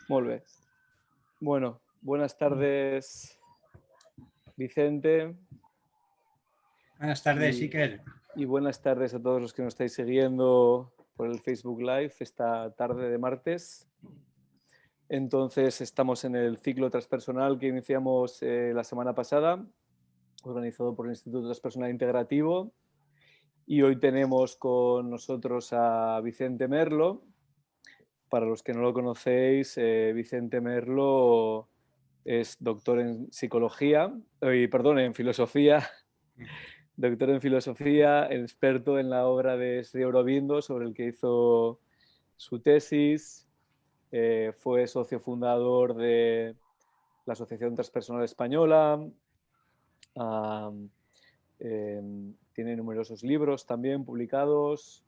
Molt bé. Bueno, buenas tardes, Vicente. Buenas tardes, Iker. Y buenas tardes a todos los que nos estáis siguiendo por el Facebook Live esta tarde de martes. Entonces, estamos en el ciclo transpersonal que iniciamos la semana pasada, organizado por el Instituto Transpersonal Integrativo. Y hoy tenemos con nosotros a Vicente Merlo. Para los que no lo conocéis, Vicente Merlo es doctor en psicología, en filosofía, doctor en filosofía, experto en la obra de Sri Aurobindo, sobre el que hizo su tesis. Fue socio fundador de la Asociación Transpersonal Española. Tiene numerosos libros también publicados.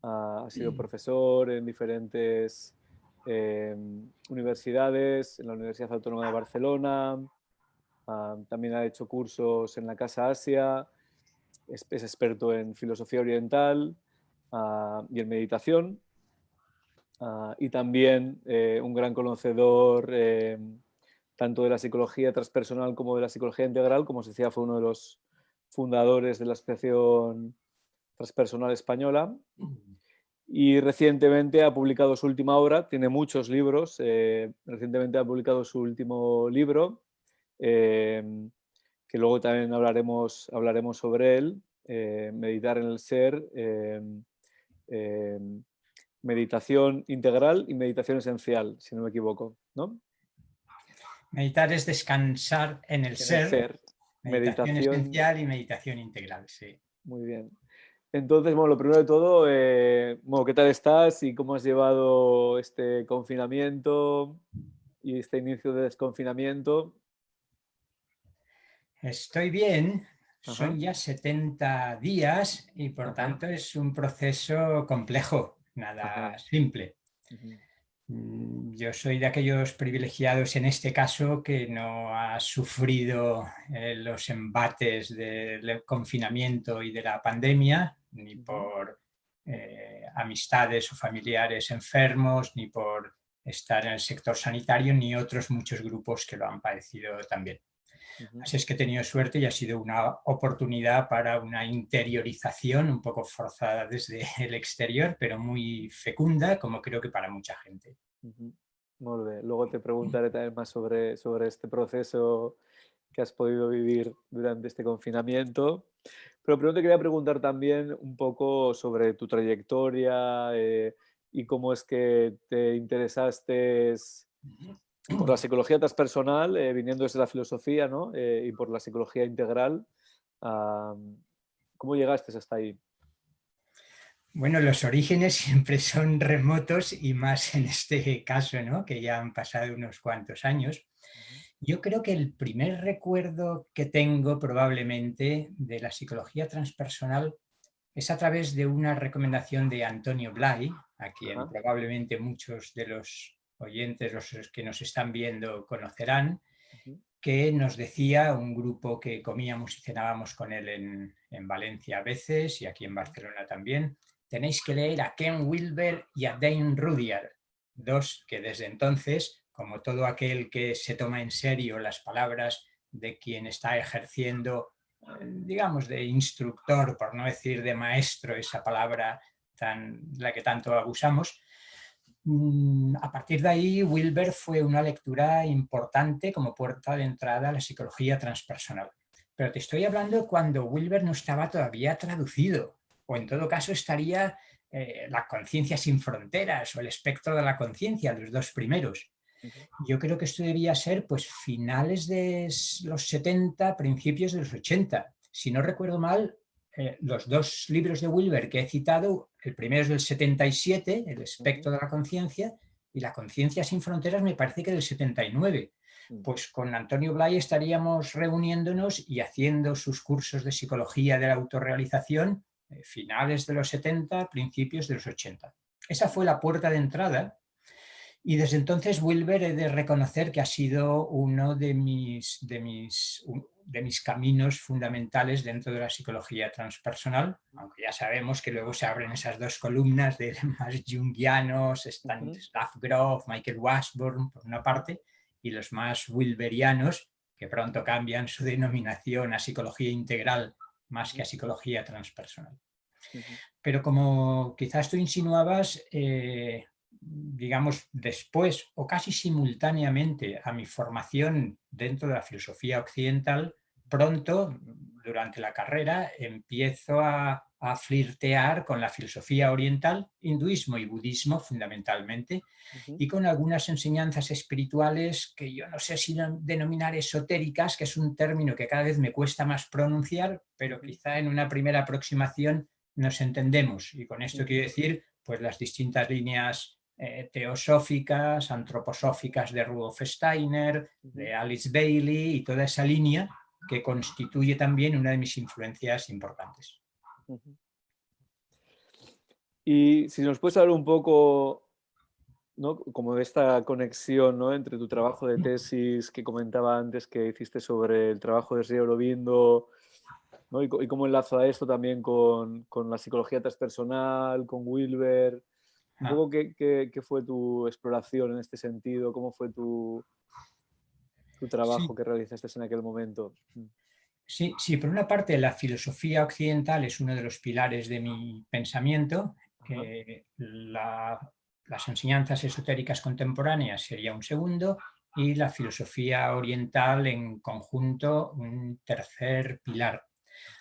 Ha sido profesor en diferentes universidades, en la Universidad Autónoma de Barcelona. También ha hecho cursos en la Casa Asia. Es experto en filosofía oriental y en meditación. Y también un gran conocedor tanto de la psicología transpersonal como de la psicología integral. Como os decía, fue uno de los fundadores de la Asociación Transpersonal Española. Y recientemente ha publicado su última obra, tiene muchos libros. Recientemente ha publicado su último libro, que luego también hablaremos sobre él, Meditar en el Ser, meditación integral y meditación esencial, si no me equivoco, ¿no? Meditar es descansar en el ser. Meditación esencial y meditación integral, sí. Muy bien. Entonces, bueno, lo primero de todo, bueno, ¿qué tal estás y cómo has llevado este confinamiento y este inicio de desconfinamiento? Estoy bien, son ya 70 días y por tanto es un proceso complejo, nada simple. Yo soy de aquellos privilegiados en este caso que no ha sufrido los embates del confinamiento y de la pandemia, ni por amistades o familiares enfermos, ni por estar en el sector sanitario, ni otros muchos grupos que lo han padecido también. Así es que he tenido suerte y ha sido una oportunidad para una interiorización un poco forzada desde el exterior, pero muy fecunda, como creo que para mucha gente. Muy bien. Luego te preguntaré también más sobre este proceso que has podido vivir durante este confinamiento. Pero primero te quería preguntar también un poco sobre tu trayectoria y cómo es que te interesaste por la psicología transpersonal, viniendo desde la filosofía, ¿no? Y por la psicología integral. ¿Cómo llegaste hasta ahí? Bueno, los orígenes siempre son remotos y más en este caso, ¿no? Que ya han pasado unos cuantos años. Yo creo que el primer recuerdo que tengo probablemente de la psicología transpersonal es a través de una recomendación de Antonio Blay, a quien probablemente muchos de los oyentes, los que nos están viendo, conocerán, que nos decía, un grupo que comíamos y cenábamos con él en Valencia a veces y aquí en Barcelona también: tenéis que leer a Ken Wilber y a Dane Rudhyar, dos que desde entonces, como todo aquel que se toma en serio las palabras de quien está ejerciendo, digamos, de instructor, por no decir de maestro, esa palabra la que tanto abusamos. A partir de ahí, Wilber fue una lectura importante como puerta de entrada a la psicología transpersonal. Pero te estoy hablando cuando Wilber no estaba todavía traducido, o en todo caso estaría La conciencia sin fronteras o El espectro de la conciencia, los dos primeros. Yo creo que esto debía ser pues finales de los 70, principios de los 80. Si no recuerdo mal, los dos libros de Wilber que he citado, el primero es del 77, El espectro de la conciencia, y La conciencia sin fronteras me parece que del 79. Pues con Antonio Blay estaríamos reuniéndonos y haciendo sus cursos de psicología de la autorrealización finales de los 70, principios de los 80. Esa fue la puerta de entrada. Y desde entonces Wilber he de reconocer que ha sido uno de mis caminos fundamentales dentro de la psicología transpersonal, aunque ya sabemos que luego se abren esas dos columnas de más jungianos, Stanislav Grof, Michael Washburn por una parte, y los más wilberianos, que pronto cambian su denominación a psicología integral más que a psicología transpersonal. Pero como quizás tú insinuabas, digamos, después o casi simultáneamente a mi formación dentro de la filosofía occidental, pronto, durante la carrera, empiezo a flirtear con la filosofía oriental, hinduismo y budismo fundamentalmente, y con algunas enseñanzas espirituales que yo no sé si denominar esotéricas, que es un término que cada vez me cuesta más pronunciar, pero quizá en una primera aproximación nos entendemos. Y con esto quiero decir pues las distintas líneas teosóficas, antroposóficas de Rudolf Steiner, de Alice Bailey y toda esa línea que constituye también una de mis influencias importantes. Y si nos puedes hablar un poco, ¿no?, como de esta conexión, ¿no?, entre tu trabajo de tesis que comentaba antes que hiciste sobre el trabajo de Sri Aurobindo, ¿no?, y cómo enlazo a esto también con la psicología transpersonal, con Wilber. Un poco qué fue tu exploración en este sentido, cómo fue tu trabajo que realizaste en aquel momento. Sí, por una parte la filosofía occidental es uno de los pilares de mi pensamiento, las enseñanzas esotéricas contemporáneas sería un segundo y la filosofía oriental en conjunto un tercer pilar.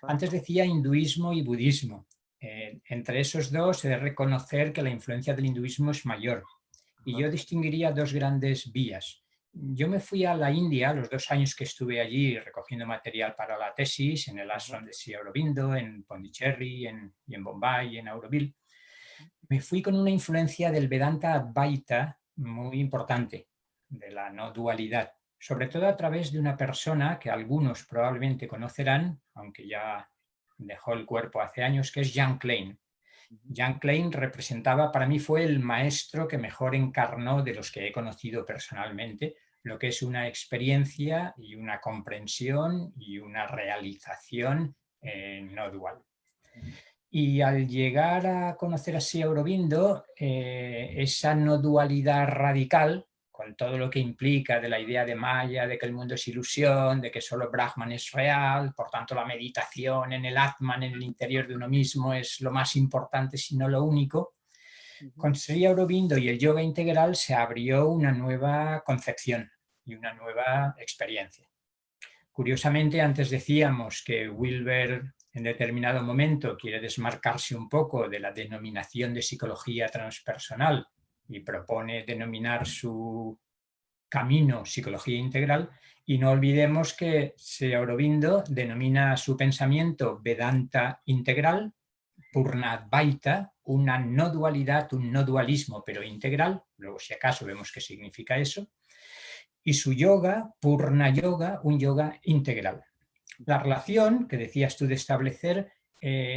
Antes decía hinduismo y budismo. Entre esos dos he de reconocer que la influencia del hinduismo es mayor y yo distinguiría dos grandes vías. Yo me fui a la India los 2 años que estuve allí recogiendo material para la tesis en el ashram de Sri Aurobindo, en Pondicherry, y en Bombay, y en Auroville. Me fui con una influencia del Vedanta Advaita muy importante, de la no dualidad, sobre todo a través de una persona que algunos probablemente conocerán, aunque ya dejó el cuerpo hace años, que es Jan Klein. Jan Klein representaba, para mí fue el maestro que mejor encarnó de los que he conocido personalmente, lo que es una experiencia y una comprensión y una realización no dual. Y al llegar a conocer a Sri Aurobindo, esa no dualidad radical, con todo lo que implica de la idea de Maya, de que el mundo es ilusión, de que solo Brahman es real, por tanto la meditación en el Atman, en el interior de uno mismo, es lo más importante, si no lo único. Con Sri Aurobindo y el yoga integral se abrió una nueva concepción y una nueva experiencia. Curiosamente, antes decíamos que Wilber en determinado momento quiere desmarcarse un poco de la denominación de psicología transpersonal y propone denominar su camino psicología integral, y no olvidemos que Sri Aurobindo denomina su pensamiento Vedanta integral, Purnadvaita, una no dualidad, un no dualismo, pero integral, luego si acaso vemos qué significa eso, y su yoga, Purna Yoga, un yoga integral. La relación que decías tú de establecer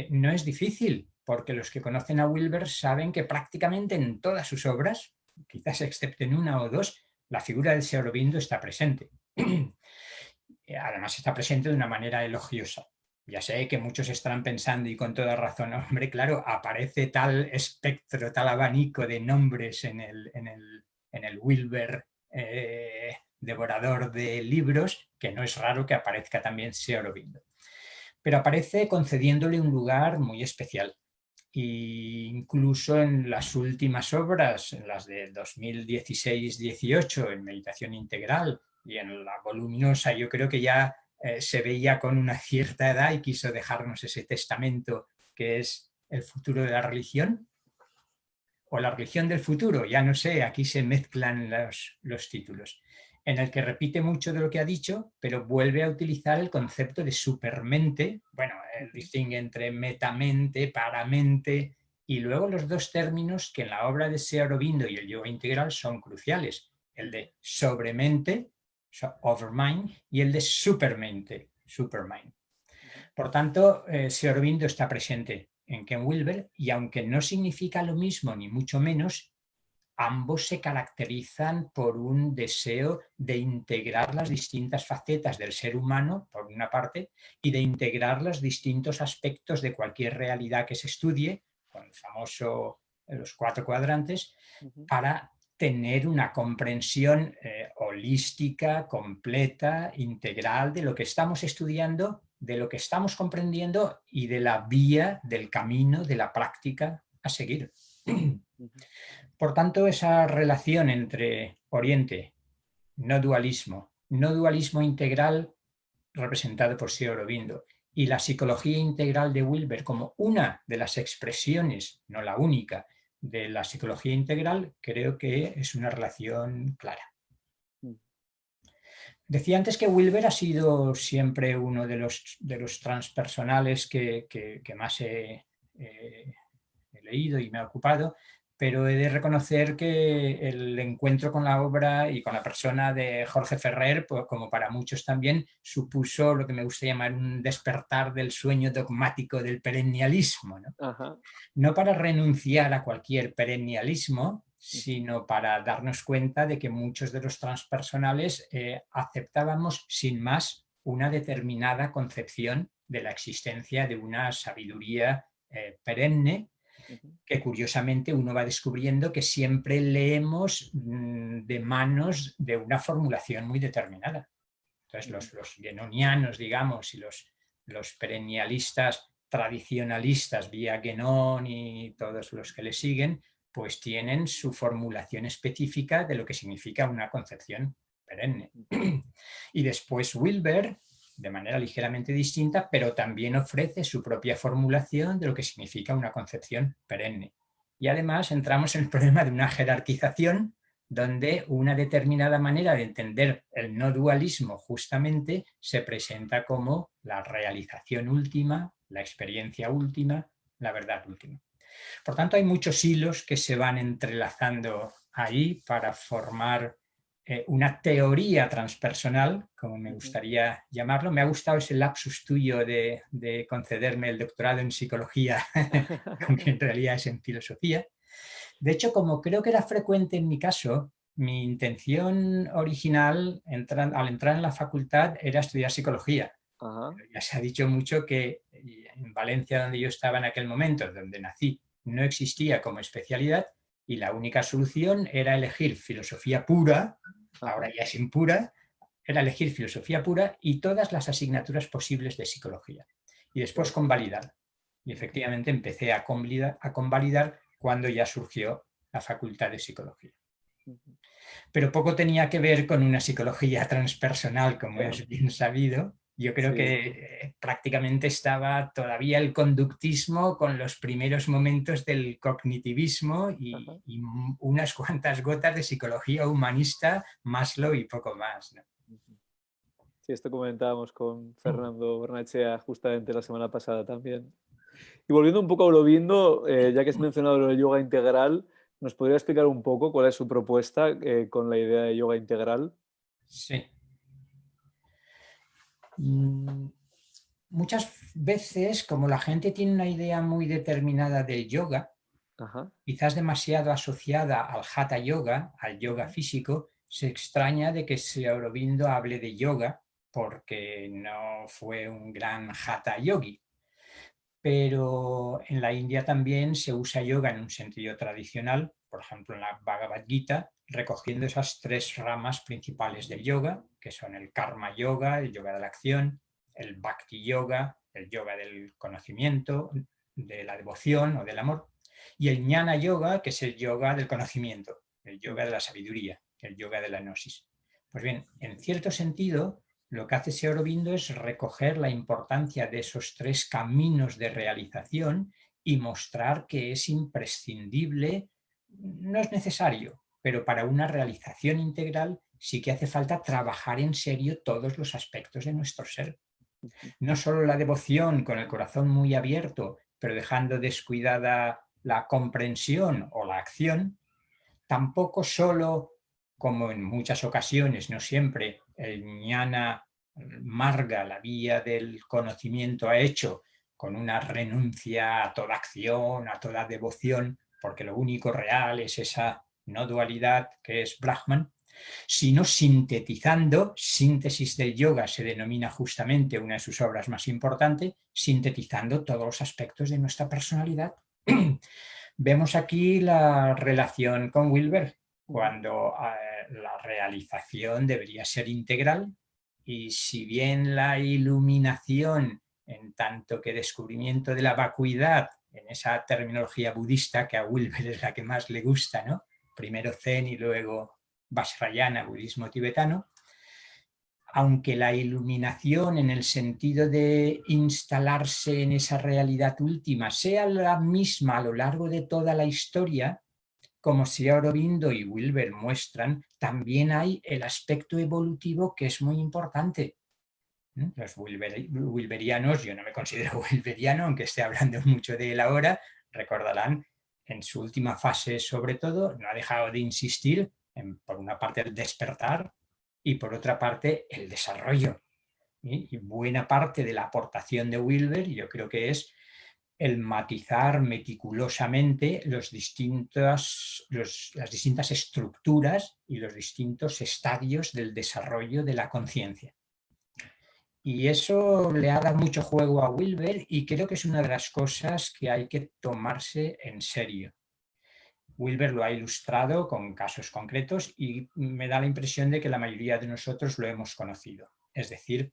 no es difícil, porque los que conocen a Wilber saben que prácticamente en todas sus obras, quizás excepto en una o dos, la figura del Sri Aurobindo está presente. Además está presente de una manera elogiosa. Ya sé que muchos estarán pensando, y con toda razón, hombre, claro, aparece tal espectro, tal abanico de nombres en el Wilber devorador de libros, que no es raro que aparezca también Sri Aurobindo. Pero aparece concediéndole un lugar muy especial. E incluso en las últimas obras, en las de 2016-18, en Meditación Integral, y en la voluminosa, yo creo que ya se veía con una cierta edad y quiso dejarnos ese testamento que es el futuro de la religión, o la religión del futuro, ya no sé, aquí se mezclan los títulos, en el que repite mucho de lo que ha dicho, pero vuelve a utilizar el concepto de supermente. Bueno, él distingue entre metamente, paramente, y luego los dos términos que en la obra de Sri Aurobindo y el yoga integral son cruciales, el de sobremente, overmind, y el de supermente, supermind. Por tanto, Sri Aurobindo está presente en Ken Wilber, y aunque no significa lo mismo ni mucho menos, ambos se caracterizan por un deseo de integrar las distintas facetas del ser humano, por una parte, y de integrar los distintos aspectos de cualquier realidad que se estudie, con el famoso los 4 cuadrantes, para tener una comprensión holística, completa, integral de lo que estamos estudiando, de lo que estamos comprendiendo y de la vía, del camino, de la práctica a seguir. Por tanto, esa relación entre Oriente, no dualismo integral representado por Sri Aurobindo, y la psicología integral de Wilber como una de las expresiones, no la única, de la psicología integral, creo que es una relación clara. Decía antes que Wilber ha sido siempre uno de los transpersonales que más he leído y me ha ocupado, pero he de reconocer que el encuentro con la obra y con la persona de Jorge Ferrer, pues, como para muchos también, supuso lo que me gusta llamar un despertar del sueño dogmático del perennialismo, ¿no? No para renunciar a cualquier perennialismo, sino para darnos cuenta de que muchos de los transpersonales aceptábamos sin más una determinada concepción de la existencia de una sabiduría perenne, que curiosamente uno va descubriendo que siempre leemos de manos de una formulación muy determinada. Entonces los guénonianos, digamos, y los perennialistas tradicionalistas, vía Guénon y todos los que le siguen, pues tienen su formulación específica de lo que significa una concepción perenne. Y después Wilber, de manera ligeramente distinta, pero también ofrece su propia formulación de lo que significa una concepción perenne. Y además entramos en el problema de una jerarquización donde una determinada manera de entender el no dualismo justamente se presenta como la realización última, la experiencia última, la verdad última. Por tanto, hay muchos hilos que se van entrelazando ahí para formar una teoría transpersonal, como me gustaría llamarlo. Me ha gustado ese lapsus tuyo de concederme el doctorado en psicología, aunque en realidad es en filosofía. De hecho, como creo que era frecuente en mi caso, mi intención original al entrar en la facultad era estudiar psicología. Ya se ha dicho mucho que en Valencia, donde yo estaba en aquel momento, donde nací, no existía como especialidad y la única solución era elegir filosofía pura, ahora ya es impura, era elegir filosofía pura y todas las asignaturas posibles de psicología. Y después convalidar. Y efectivamente empecé a convalidar cuando ya surgió la Facultad de Psicología. Pero poco tenía que ver con una psicología transpersonal, como es bien sabido. Yo creo que prácticamente estaba todavía el conductismo con los primeros momentos del cognitivismo y unas cuantas gotas de psicología humanista, Maslow y poco más, ¿no? Sí, esto comentábamos con Fernando Barnechea justamente la semana pasada también. Y volviendo un poco a Aurobindo, ya que has mencionado lo del yoga integral, ¿nos podría explicar un poco cuál es su propuesta con la idea de yoga integral? Sí. Muchas veces, como la gente tiene una idea muy determinada del yoga, quizás demasiado asociada al hatha yoga, al yoga físico, se extraña de que Sri Aurobindo hable de yoga porque no fue un gran hatha yogi. Pero en la India también se usa yoga en un sentido tradicional, por ejemplo en la Bhagavad Gita, recogiendo esas 3 ramas principales del yoga, que son el karma yoga, el yoga de la acción, el bhakti yoga, el yoga del conocimiento, de la devoción o del amor, y el jnana yoga, que es el yoga del conocimiento, el yoga de la sabiduría, el yoga de la gnosis. Pues bien, en cierto sentido, lo que hace Sri Aurobindo es recoger la importancia de esos 3 caminos de realización y mostrar que es imprescindible, no es necesario, pero para una realización integral sí que hace falta trabajar en serio todos los aspectos de nuestro ser. No solo la devoción con el corazón muy abierto, pero dejando descuidada la comprensión o la acción, tampoco solo como en muchas ocasiones, no siempre, el jnana marga, la vía del conocimiento, ha hecho con una renuncia a toda acción, a toda devoción, porque lo único real es esa no dualidad que es Brahman, sino sintetizando. Síntesis del yoga se denomina justamente una de sus obras más importantes, sintetizando todos los aspectos de nuestra personalidad. Vemos aquí la relación con Wilber, cuando la realización debería ser integral, y si bien la iluminación, en tanto que descubrimiento de la vacuidad, en esa terminología budista que a Wilber es la que más le gusta, ¿no? Primero Zen y luego Vajrayana, budismo tibetano, aunque la iluminación en el sentido de instalarse en esa realidad última sea la misma a lo largo de toda la historia, como Sri Aurobindo y Wilber muestran, también hay el aspecto evolutivo que es muy importante. Los wilberianos, yo no me considero wilberiano, aunque esté hablando mucho de él ahora, recordarán, en su última fase sobre todo, no ha dejado de insistir en, por una parte, el despertar y por otra parte, el desarrollo. Y buena parte de la aportación de Wilber, yo creo que es el matizar meticulosamente las distintas estructuras y los distintos estadios del desarrollo de la conciencia. Y eso le ha dado mucho juego a Wilber y creo que es una de las cosas que hay que tomarse en serio. Wilber lo ha ilustrado con casos concretos y me da la impresión de que la mayoría de nosotros lo hemos conocido. Es decir,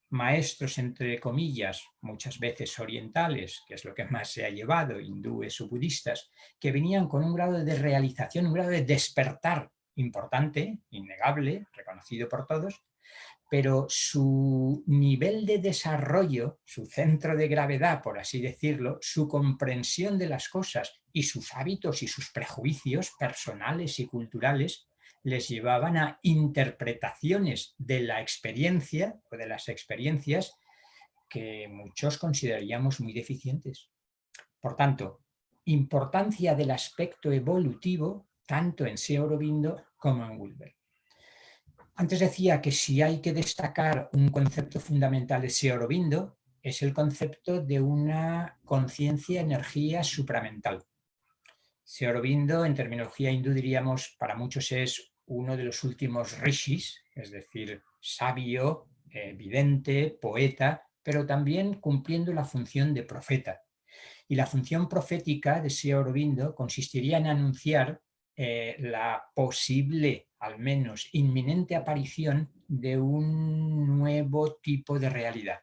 maestros, entre comillas, muchas veces orientales, que es lo que más se ha llevado, hindúes o budistas, que venían con un grado de realización, un grado de despertar importante, innegable, reconocido por todos, pero su nivel de desarrollo, su centro de gravedad, por así decirlo, su comprensión de las cosas y sus hábitos y sus prejuicios personales y culturales les llevaban a interpretaciones de la experiencia o de las experiencias que muchos consideraríamos muy deficientes. Por tanto, importancia del aspecto evolutivo tanto en Sri Aurobindo como en Wilber. Antes decía que si hay que destacar un concepto fundamental de Sri Aurobindo es el concepto de una conciencia-energía supramental. Sri Aurobindo, en terminología hindú diríamos, para muchos es uno de los últimos rishis, es decir, sabio, vidente, poeta, pero también cumpliendo la función de profeta. Y la función profética de Sri Aurobindo consistiría en anunciar la posible, al menos inminente aparición de un nuevo tipo de realidad.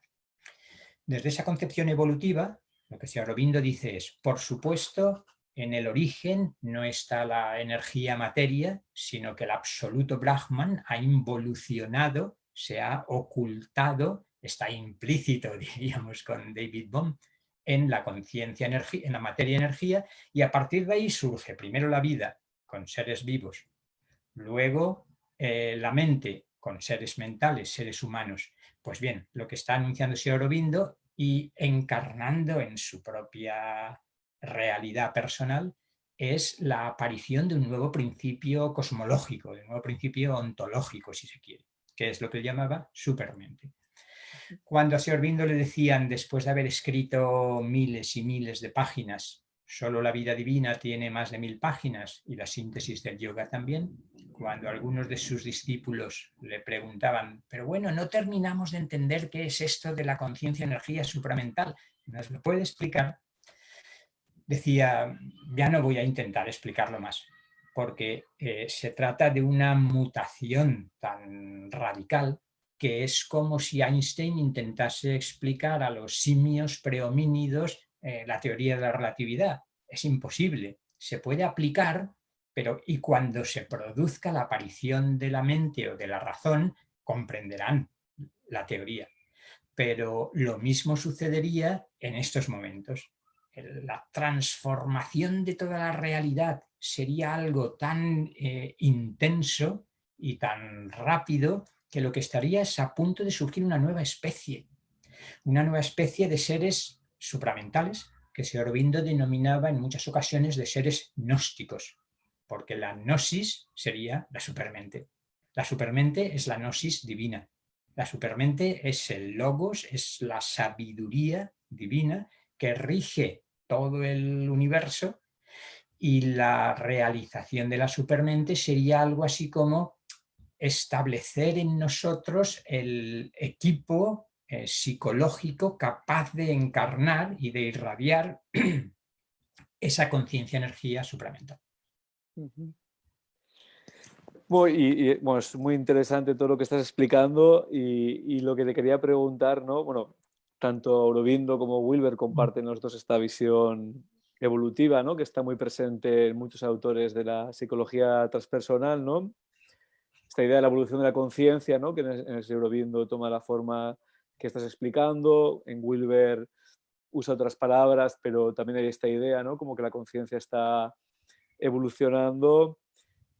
Desde esa concepción evolutiva, lo que Sri Aurobindo dice es, por supuesto, en el origen no está la energía materia, sino que el absoluto Brahman ha involucionado, se ha ocultado, está implícito, diríamos con David Bohm, en la conciencia, en la materia energía, y a partir de ahí surge primero la vida con seres vivos, luego la mente con seres mentales, seres humanos. Pues bien, lo que está anunciando Sri Aurobindo y encarnando en su propia realidad personal es la aparición de un nuevo principio cosmológico, de un nuevo principio ontológico, si se quiere, que es lo que él llamaba supermente. Cuando a Sri Aurobindo le decían, después de haber escrito miles y miles de páginas, solo la vida divina tiene más de 1000 páginas y la síntesis del yoga también, cuando algunos de sus discípulos le preguntaban, pero bueno, no terminamos de entender qué es esto de la conciencia-energía supramental, ¿nos lo puede explicar? Decía, ya no voy a intentar explicarlo más, porque se trata de una mutación tan radical que es como si Einstein intentase explicar a los simios prehomínidos la teoría de la relatividad. Es imposible. Se puede aplicar, pero y cuando se produzca la aparición de la mente o de la razón, comprenderán la teoría. Pero lo mismo sucedería en estos momentos. La transformación de toda la realidad sería algo tan intenso y tan rápido que lo que estaría es a punto de surgir una nueva especie de seres supramentales que Sri Aurobindo denominaba en muchas ocasiones de seres gnósticos. porque la gnosis sería la supermente. La supermente es la gnosis divina. La supermente es el logos, es la sabiduría divina que rige todo el universo, y la realización de la supermente sería algo así como establecer en nosotros el equipo psicológico capaz de encarnar y de irradiar esa conciencia energía supramental. Bueno, bueno, es muy interesante todo lo que estás explicando y lo que te quería preguntar, ¿no? Bueno, tanto Aurobindo como Wilber comparten los dos esta visión evolutiva, ¿no? Que está muy presente en muchos autores de la psicología transpersonal, ¿no? Esta idea de la evolución de la conciencia, ¿no? Que en el Aurobindo toma la forma que estás explicando, en Wilber usa otras palabras, pero también hay esta idea, ¿no? Como que la conciencia está evolucionando.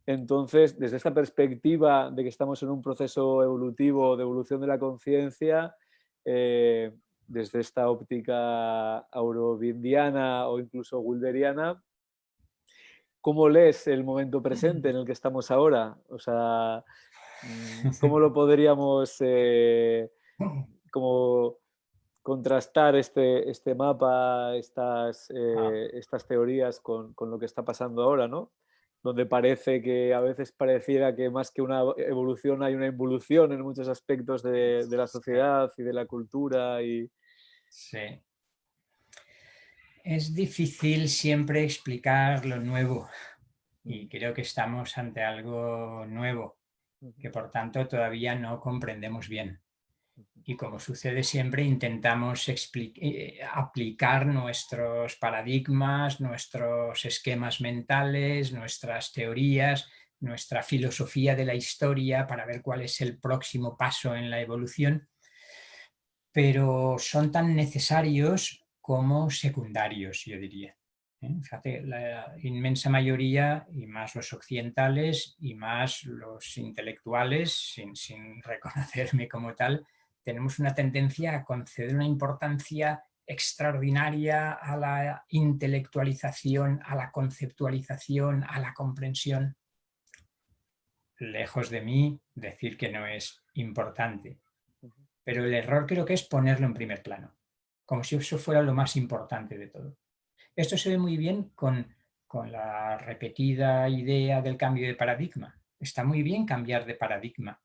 Entonces, desde esta perspectiva de que estamos en un proceso evolutivo de evolución de la conciencia, desde esta óptica aurovindiana o incluso wilberiana, ¿cómo lees el momento presente en el que estamos ahora? O sea, ¿cómo lo podríamos como contrastar este mapa, estas teorías con lo que está pasando ahora, ¿no? Donde parece que a veces pareciera que más que una evolución hay una involución en muchos aspectos de la sociedad y de la cultura. Sí. Es difícil siempre explicar lo nuevo y creo que estamos ante algo nuevo que por tanto todavía no comprendemos bien. Y como sucede siempre, intentamos aplicar nuestros paradigmas, nuestros esquemas mentales, nuestras teorías, nuestra filosofía de la historia para ver cuál es el próximo paso en la evolución, pero son tan necesarios como secundarios, yo diría. Fíjate, la inmensa mayoría, y más los occidentales y más los intelectuales, sin reconocerme como tal, tenemos una tendencia a conceder una importancia extraordinaria a la intelectualización, a la conceptualización, a la comprensión. Lejos de mí decir que no es importante, pero el error creo que es ponerlo en primer plano, como si eso fuera lo más importante de todo. Esto se ve muy bien con la repetida idea del cambio de paradigma. Está muy bien cambiar de paradigma.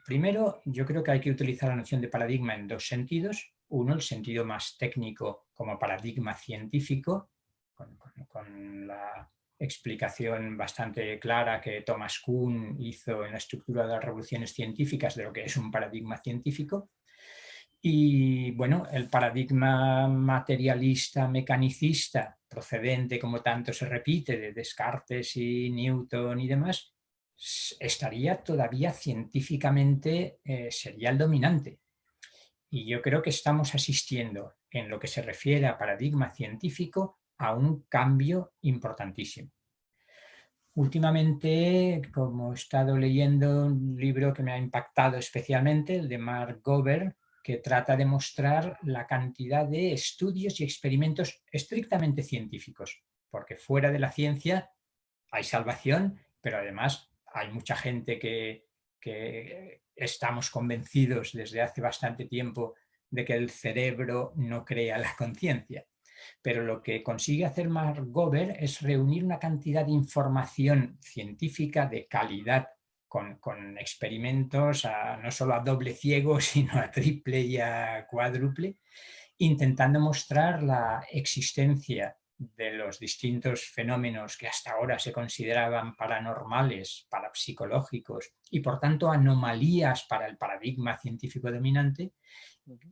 Primero, yo creo que hay que utilizar la noción de paradigma en dos sentidos. Uno, el sentido más técnico como paradigma científico, con la explicación bastante clara que Thomas Kuhn hizo en la estructura de las revoluciones científicas de lo que es un paradigma científico. Y bueno, el paradigma materialista, mecanicista, procedente, como tanto se repite, de Descartes y Newton y demás, estaría todavía científicamente, sería el dominante. Y yo creo que estamos asistiendo, en lo que se refiere a paradigma científico, a un cambio importantísimo. Últimamente, como he estado leyendo un libro que me ha impactado especialmente, el de Mark Gober, que trata de mostrar la cantidad de estudios y experimentos estrictamente científicos, porque fuera de la ciencia hay salvación, pero además hay mucha gente que estamos convencidos desde hace bastante tiempo de que el cerebro no crea la conciencia. Pero lo que consigue hacer Mark Gober es reunir una cantidad de información científica de calidad con experimentos no solo a doble ciego, sino a triple y a cuádruple, intentando mostrar la existencia de los distintos fenómenos que hasta ahora se consideraban paranormales, parapsicológicos y por tanto anomalías para el paradigma científico dominante,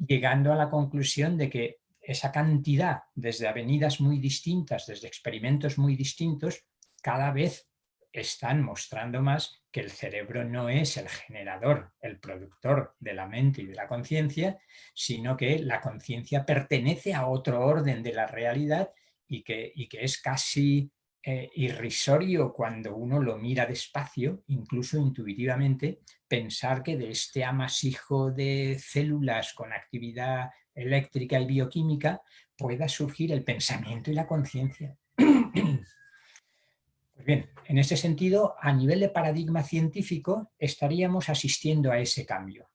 llegando a la conclusión de que esa cantidad, desde avenidas muy distintas, desde experimentos muy distintos, cada vez están mostrando más que el cerebro no es el generador, el productor de la mente y de la conciencia, sino que la conciencia pertenece a otro orden de la realidad y que es casi irrisorio cuando uno lo mira despacio, incluso intuitivamente, pensar que de este amasijo de células con actividad eléctrica y bioquímica pueda surgir el pensamiento y la conciencia. Bien, en ese sentido, a nivel de paradigma científico, estaríamos asistiendo a ese cambio.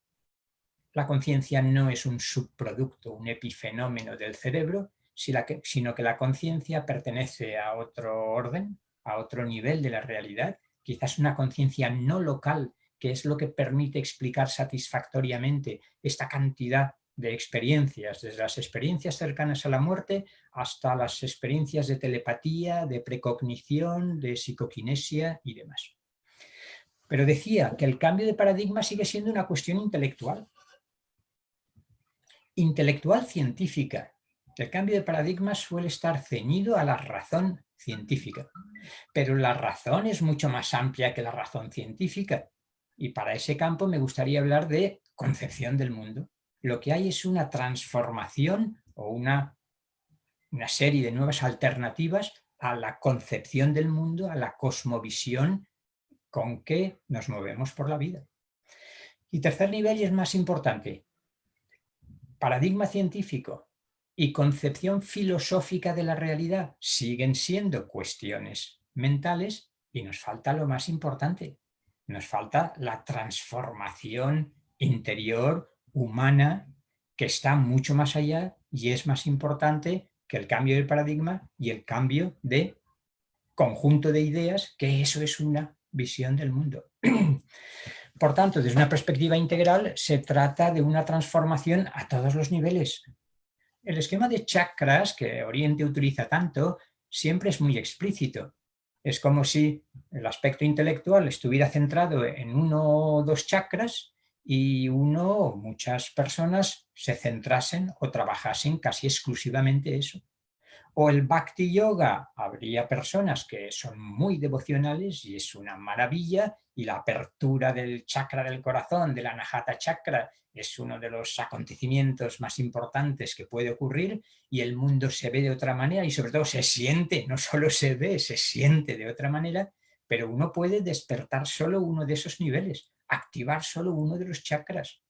La conciencia no es un subproducto, un epifenómeno del cerebro, sino que la conciencia pertenece a otro orden, a otro nivel de la realidad, quizás una conciencia no local, que es lo que permite explicar satisfactoriamente esta cantidad de experiencias, desde las experiencias cercanas a la muerte hasta las experiencias de telepatía, de precognición, de psicoquinesia y demás. Pero decía que el cambio de paradigma sigue siendo una cuestión intelectual científica. El cambio de paradigma suele estar ceñido a la razón científica, pero la razón es mucho más amplia que la razón científica, y para ese campo me gustaría hablar de concepción del mundo. Lo que hay es una transformación o una serie de nuevas alternativas a la concepción del mundo, a la cosmovisión con que nos movemos por la vida. Y tercer nivel, y es más importante, paradigma científico y concepción filosófica de la realidad siguen siendo cuestiones mentales y nos falta lo más importante, nos falta la transformación interior humana que está mucho más allá y es más importante que el cambio del paradigma y el cambio de conjunto de ideas, que eso es una visión del mundo. Por tanto, desde una perspectiva integral, se trata de una transformación a todos los niveles. El esquema de chakras que Oriente utiliza tanto siempre es muy explícito. Es como si el aspecto intelectual estuviera centrado en uno o dos chakras y muchas personas se centrasen o trabajasen casi exclusivamente eso. O el Bhakti Yoga, habría personas que son muy devocionales y es una maravilla, y la apertura del chakra del corazón, del Anahata Chakra, es uno de los acontecimientos más importantes que puede ocurrir, y el mundo se ve de otra manera y sobre todo se siente, no solo se ve, se siente de otra manera, pero uno puede despertar solo uno de esos niveles, activar solo uno de los chakras.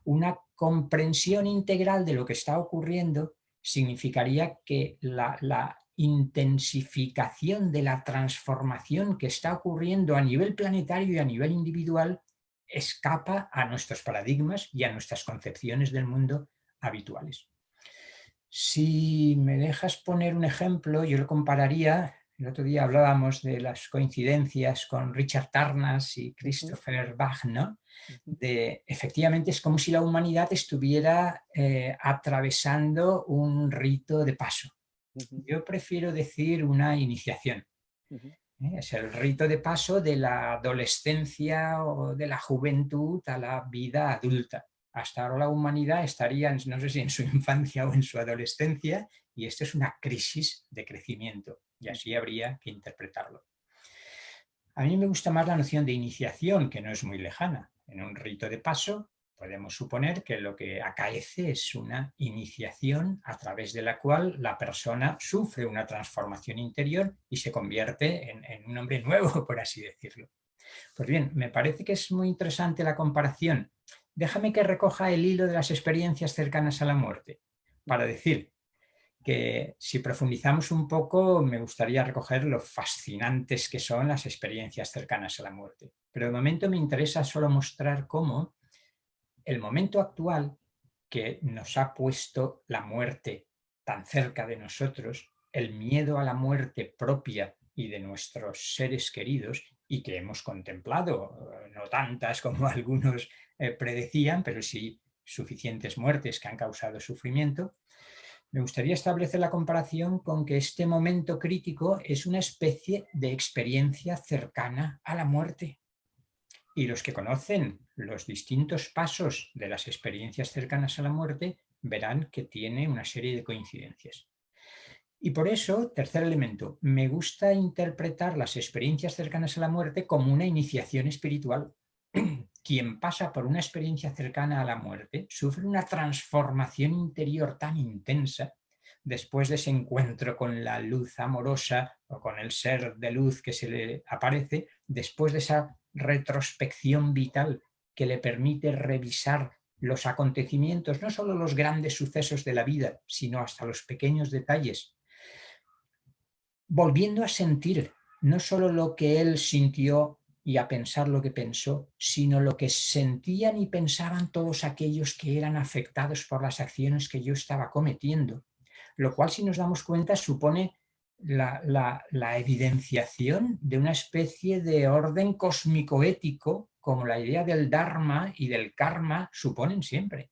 Una comprensión integral de lo que está ocurriendo significaría que la intensificación de la transformación que está ocurriendo a nivel planetario y a nivel individual escapa a nuestros paradigmas y a nuestras concepciones del mundo habituales. Si me dejas poner un ejemplo, yo lo compararía, el otro día hablábamos de las coincidencias con Richard Tarnas y Christopher Bach, ¿no? Efectivamente es como si la humanidad estuviera atravesando un rito de paso. Yo prefiero decir una iniciación. Es el rito de paso de la adolescencia o de la juventud a la vida adulta. Hasta ahora la humanidad estaría, no sé si en su infancia o en su adolescencia, y esto es una crisis de crecimiento, y así habría que interpretarlo. A mí me gusta más la noción de iniciación, que no es muy lejana. En un rito de paso podemos suponer que lo que acaece es una iniciación a través de la cual la persona sufre una transformación interior y se convierte en un hombre nuevo, por así decirlo. Pues bien, me parece que es muy interesante la comparación. Déjame que recoja el hilo de las experiencias cercanas a la muerte, para decir que si profundizamos un poco me gustaría recoger lo fascinantes que son las experiencias cercanas a la muerte. Pero de momento me interesa solo mostrar cómo el momento actual, que nos ha puesto la muerte tan cerca de nosotros, el miedo a la muerte propia y de nuestros seres queridos, y que hemos contemplado, no tantas como algunos predecían, pero sí suficientes muertes que han causado sufrimiento. Me gustaría establecer la comparación con que este momento crítico es una especie de experiencia cercana a la muerte. Y los que conocen los distintos pasos de las experiencias cercanas a la muerte verán que tiene una serie de coincidencias. Y por eso, tercer elemento, me gusta interpretar las experiencias cercanas a la muerte como una iniciación espiritual. Quien pasa por una experiencia cercana a la muerte sufre una transformación interior tan intensa después de ese encuentro con la luz amorosa o con el ser de luz que se le aparece, después de esa retrospección vital que le permite revisar los acontecimientos, no solo los grandes sucesos de la vida, sino hasta los pequeños detalles, volviendo a sentir no solo lo que él sintió y a pensar lo que pensó, sino lo que sentían y pensaban todos aquellos que eran afectados por las acciones que yo estaba cometiendo. Lo cual, si nos damos cuenta, supone la evidenciación de una especie de orden cósmico-ético, como la idea del Dharma y del karma suponen siempre.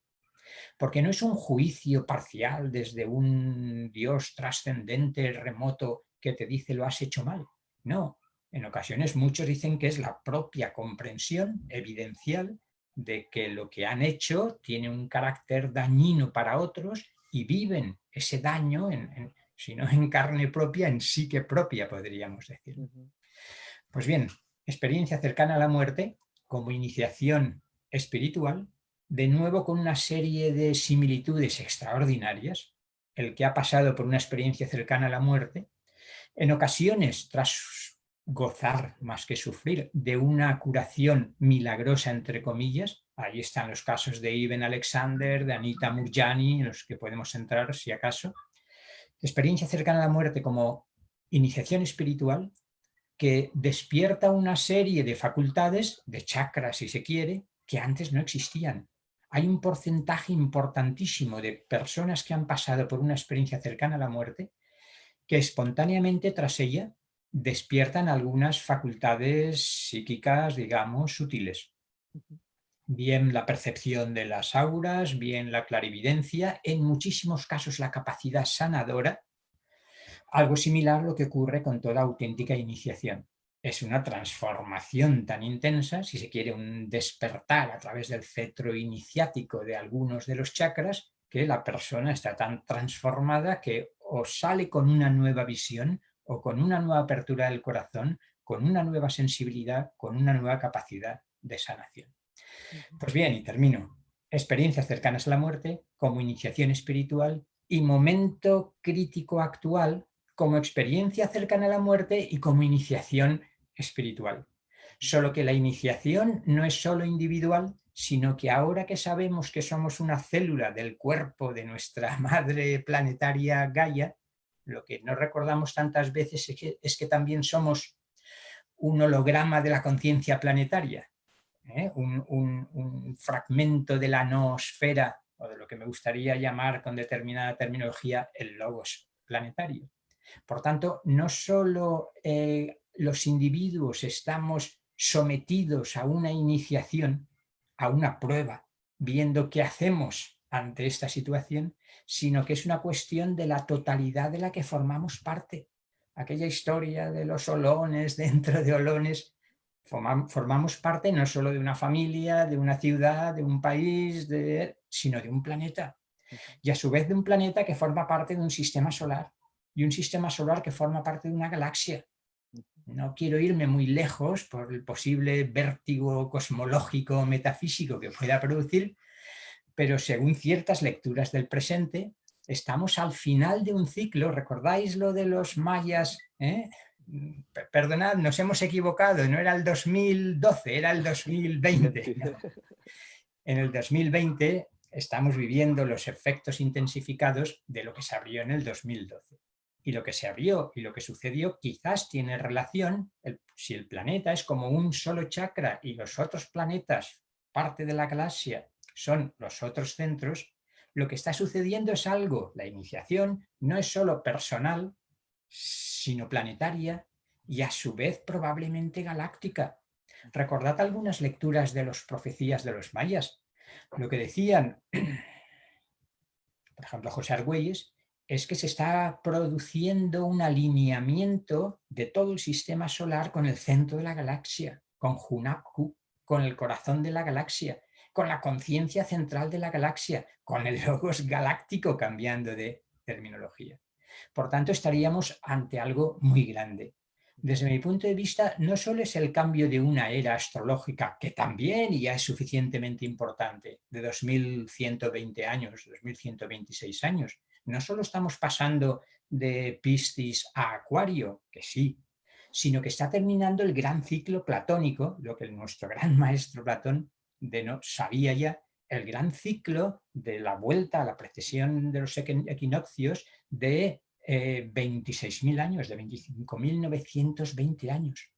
Porque no es un juicio parcial desde un Dios trascendente, remoto, que te dice lo has hecho mal. No, en ocasiones muchos dicen que es la propia comprensión evidencial de que lo que han hecho tiene un carácter dañino para otros y viven ese daño, si no en carne propia, en psique propia, podríamos decir. Pues bien, experiencia cercana a la muerte como iniciación espiritual, de nuevo con una serie de similitudes extraordinarias. El que ha pasado por una experiencia cercana a la muerte, en ocasiones tras gozar más que sufrir de una curación milagrosa, entre comillas. Ahí están los casos de Ibn Alexander, de Anita Murjani, en los que podemos entrar si acaso. Experiencia cercana a la muerte como iniciación espiritual, que despierta una serie de facultades, de chakras si se quiere, que antes no existían. Hay un porcentaje importantísimo de personas que han pasado por una experiencia cercana a la muerte que espontáneamente tras ella despiertan algunas facultades psíquicas, digamos, sutiles. Bien la percepción de las auras, bien la clarividencia, en muchísimos casos la capacidad sanadora. Algo similar a lo que ocurre con toda auténtica iniciación. Es una transformación tan intensa, si se quiere un despertar a través del cetro iniciático de algunos de los chakras, que la persona está tan transformada que o sale con una nueva visión o con una nueva apertura del corazón, con una nueva sensibilidad, con una nueva capacidad de sanación. Pues bien, y termino. Experiencias cercanas a la muerte como iniciación espiritual y momento crítico actual como experiencia cercana a la muerte y como iniciación espiritual. Solo que la iniciación no es solo individual, sino que ahora que sabemos que somos una célula del cuerpo de nuestra madre planetaria Gaia, lo que no recordamos tantas veces es que también somos un holograma de la conciencia planetaria, un fragmento de la noosfera, o de lo que me gustaría llamar con determinada terminología el logos planetario. Por tanto, no solo los individuos estamos sometidos a una iniciación, a una prueba, viendo qué hacemos ante esta situación, sino que es una cuestión de la totalidad de la que formamos parte. Aquella historia de los holones dentro de holones, formamos parte no solo de una familia, de una ciudad, de un país, sino de un planeta. Y a su vez de un planeta que forma parte de un sistema solar, y un sistema solar que forma parte de una galaxia. No quiero irme muy lejos por el posible vértigo cosmológico metafísico que pueda producir, pero según ciertas lecturas del presente, estamos al final de un ciclo. ¿Recordáis lo de los mayas? Perdonad, nos hemos equivocado, no era el 2012, era el 2020. ¿No? En el 2020 estamos viviendo los efectos intensificados de lo que se abrió en el 2012. Y lo que se abrió y lo que sucedió quizás tiene relación, si el planeta es como un solo chakra y los otros planetas, parte de la galaxia, son los otros centros, lo que está sucediendo es algo, la iniciación no es solo personal, sino planetaria y a su vez probablemente galáctica. Recordad algunas lecturas de las profecías de los mayas. Lo que decían, por ejemplo, José Argüelles, es que se está produciendo un alineamiento de todo el sistema solar con el centro de la galaxia, con Hunapku, con el corazón de la galaxia, con la conciencia central de la galaxia, con el logos galáctico, cambiando de terminología. Por tanto, estaríamos ante algo muy grande. Desde mi punto de vista, no solo es el cambio de una era astrológica, que también ya es suficientemente importante, de 2120 años, 2126 años. No solo estamos pasando de Piscis a Acuario, que sí, sino que está terminando el gran ciclo platónico, lo que nuestro gran maestro Platón sabía ya, el gran ciclo de la vuelta a la precesión de los equinoccios de 26.000 años, de 25.920 años.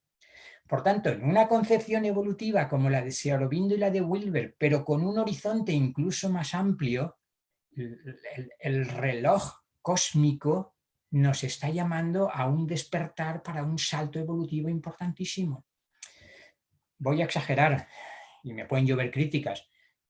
Por tanto, en una concepción evolutiva como la de Aurobindo y la de Wilber, pero con un horizonte incluso más amplio, el reloj cósmico nos está llamando a un despertar para un salto evolutivo importantísimo. Voy a exagerar y me pueden llover críticas,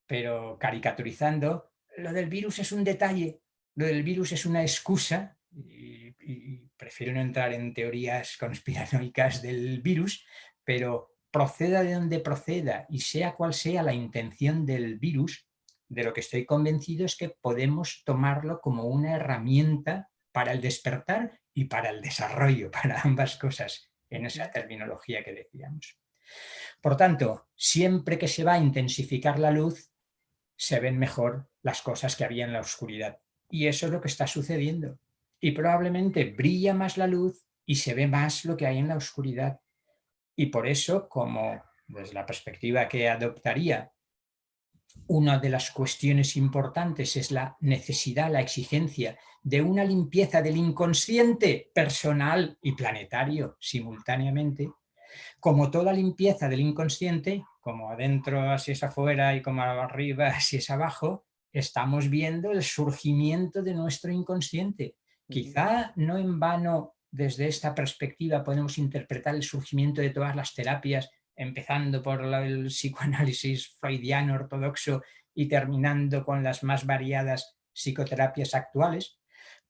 pero caricaturizando, lo del virus es un detalle, lo del virus es una excusa, y prefiero no entrar en teorías conspiranoicas del virus, pero proceda de donde proceda y sea cual sea la intención del virus, de lo que estoy convencido es que podemos tomarlo como una herramienta para el despertar y para el desarrollo, para ambas cosas, en esa terminología que decíamos. Por tanto, siempre que se va a intensificar la luz, se ven mejor las cosas que había en la oscuridad. Y eso es lo que está sucediendo. Y probablemente brilla más la luz y se ve más lo que hay en la oscuridad. Y por eso, como desde la perspectiva que adoptaría, una de las cuestiones importantes es la necesidad, la exigencia de una limpieza del inconsciente personal y planetario simultáneamente. Como toda limpieza del inconsciente, como adentro así es afuera y como arriba así es abajo, estamos viendo el surgimiento de nuestro inconsciente. Quizá no en vano desde esta perspectiva podemos interpretar el surgimiento de todas las terapias, empezando por el psicoanálisis freudiano ortodoxo y terminando con las más variadas psicoterapias actuales,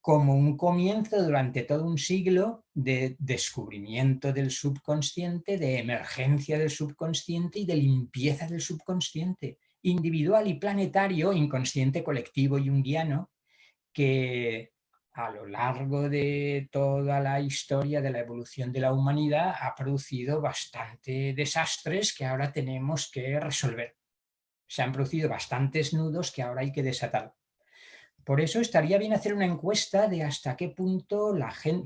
como un comienzo durante todo un siglo de descubrimiento del subconsciente, de emergencia del subconsciente y de limpieza del subconsciente, individual y planetario, inconsciente colectivo junguiano, que a lo largo de toda la historia de la evolución de la humanidad ha producido bastante desastres que ahora tenemos que resolver. Se han producido bastantes nudos que ahora hay que desatar. Por eso estaría bien hacer una encuesta de hasta qué punto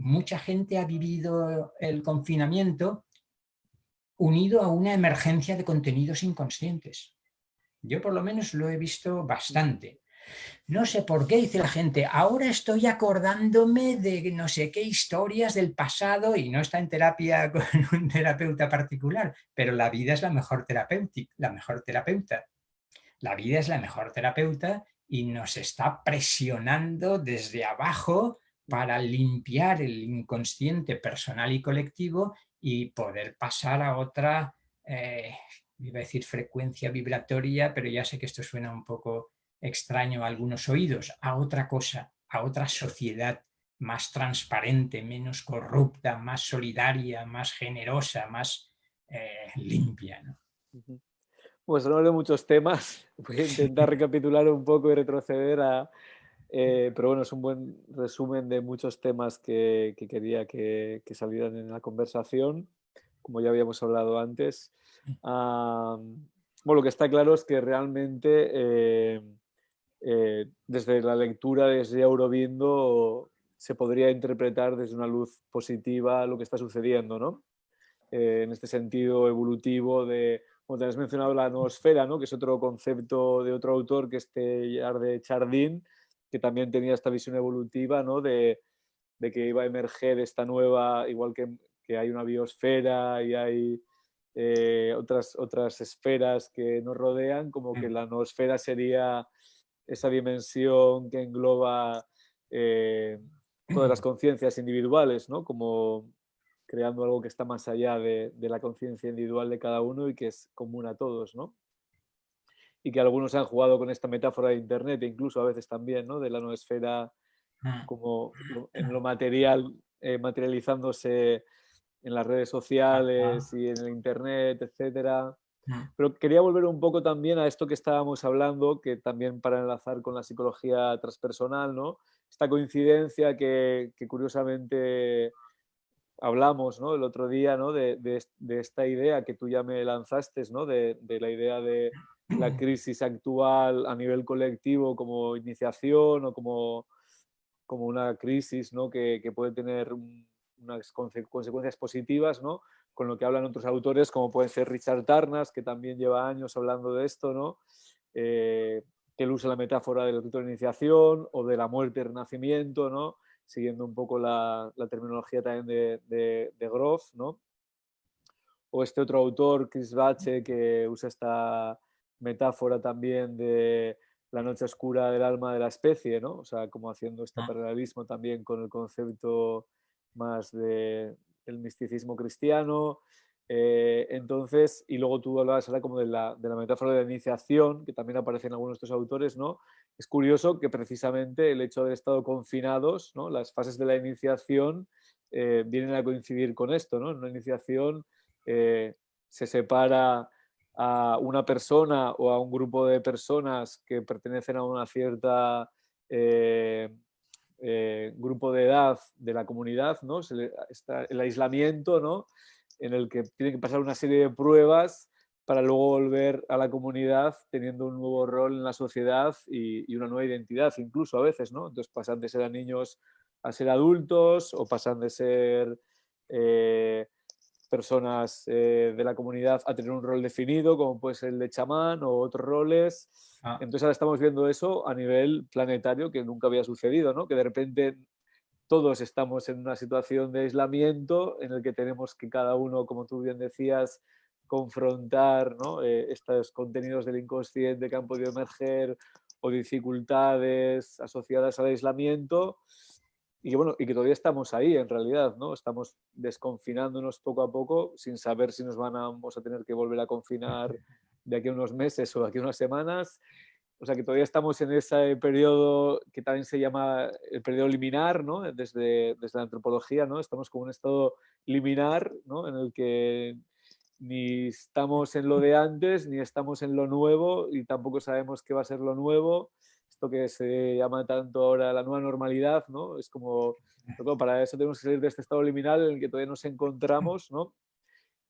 mucha gente ha vivido el confinamiento unido a una emergencia de contenidos inconscientes. Yo por lo menos lo he visto bastante. No sé por qué dice la gente, ahora estoy acordándome de no sé qué historias del pasado y no está en terapia con un terapeuta particular, pero la vida es la mejor terapeuta. La vida es la mejor terapeuta y nos está presionando desde abajo para limpiar el inconsciente personal y colectivo y poder pasar a otra, iba a decir frecuencia vibratoria, pero ya sé que esto suena un poco extraño a algunos oídos, a otra cosa, a otra sociedad más transparente, menos corrupta, más solidaria, más generosa, más limpia, ¿no? Pues no de muchos temas, voy a intentar recapitular un poco y retroceder pero bueno, es un buen resumen de muchos temas que quería que salieran en la conversación, como ya habíamos hablado antes. Bueno, lo que está claro es que realmente desde la lectura, desde Aurobindo, se podría interpretar desde una luz positiva lo que está sucediendo, ¿no? En este sentido evolutivo de, como te has mencionado, la noosfera, ¿no? Que es otro concepto de otro autor, que es de Chardin, que también tenía esta visión evolutiva, ¿no? De que iba a emerger esta nueva, igual que hay una biosfera y hay otras esferas que nos rodean, como que la noosfera sería esa dimensión que engloba todas las conciencias individuales, ¿no? Como creando algo que está más allá de la conciencia individual de cada uno y que es común a todos, ¿no? Y que algunos han jugado con esta metáfora de Internet, e incluso a veces también, ¿no? De la noosfera como en lo material, materializándose en las redes sociales y en el Internet, etcétera. Pero quería volver un poco también a esto que estábamos hablando, que también para enlazar con la psicología transpersonal, ¿no? Esta coincidencia que curiosamente hablamos, ¿no? El otro día, ¿no? De esta idea que tú ya me lanzaste, ¿no? De la idea de la crisis actual a nivel colectivo como iniciación o como una crisis, ¿no? que puede tener unas consecuencias positivas, ¿no? Con lo que hablan otros autores, como pueden ser Richard Tarnas, que también lleva años hablando de esto, ¿no? Que él usa la metáfora del rito de iniciación o de la muerte y renacimiento, ¿no? siguiendo un poco la terminología también de Grof, ¿no? O este otro autor, Chris Bache, que usa esta metáfora también de la noche oscura del alma de la especie, ¿no? O sea, como haciendo este paralelismo también con el concepto más del misticismo cristiano. Entonces, y luego tú hablabas ahora como de la metáfora de la iniciación, que también aparece en algunos de estos autores, ¿no? Es curioso que precisamente el hecho de haber estado confinados, ¿no? Las fases de la iniciación vienen a coincidir con esto, ¿no? En una iniciación se separa a una persona o a un grupo de personas que pertenecen a una cierta grupo de edad de la comunidad, ¿no? Está el aislamiento, ¿no? En el que tienen que pasar una serie de pruebas para luego volver a la comunidad teniendo un nuevo rol en la sociedad y una nueva identidad, incluso a veces, ¿no? Entonces pasan de ser a niños a ser adultos o pasan de ser personas de la comunidad a tener un rol definido, como puede ser el de chamán o otros roles. Entonces ahora estamos viendo eso a nivel planetario, que nunca había sucedido, ¿no? Que de repente todos estamos en una situación de aislamiento en el que tenemos que cada uno, como tú bien decías, confrontar, ¿no? Estos contenidos del inconsciente que han podido emerger o dificultades asociadas al aislamiento. Y bueno, y que todavía estamos ahí en realidad, ¿no? Estamos desconfinándonos poco a poco sin saber si vamos a tener que volver a confinar de aquí a unos meses o de aquí a unas semanas. O sea que todavía estamos en ese periodo que también se llama el periodo liminar, ¿no? Desde la antropología, ¿no? Estamos como en un estado liminar, ¿no? En el que ni estamos en lo de antes, ni estamos en lo nuevo, y tampoco sabemos qué va a ser lo nuevo. Esto que se llama tanto ahora la nueva normalidad, ¿no? Es como, pero para eso tenemos que salir de este estado liminal en el que todavía nos encontramos, ¿no?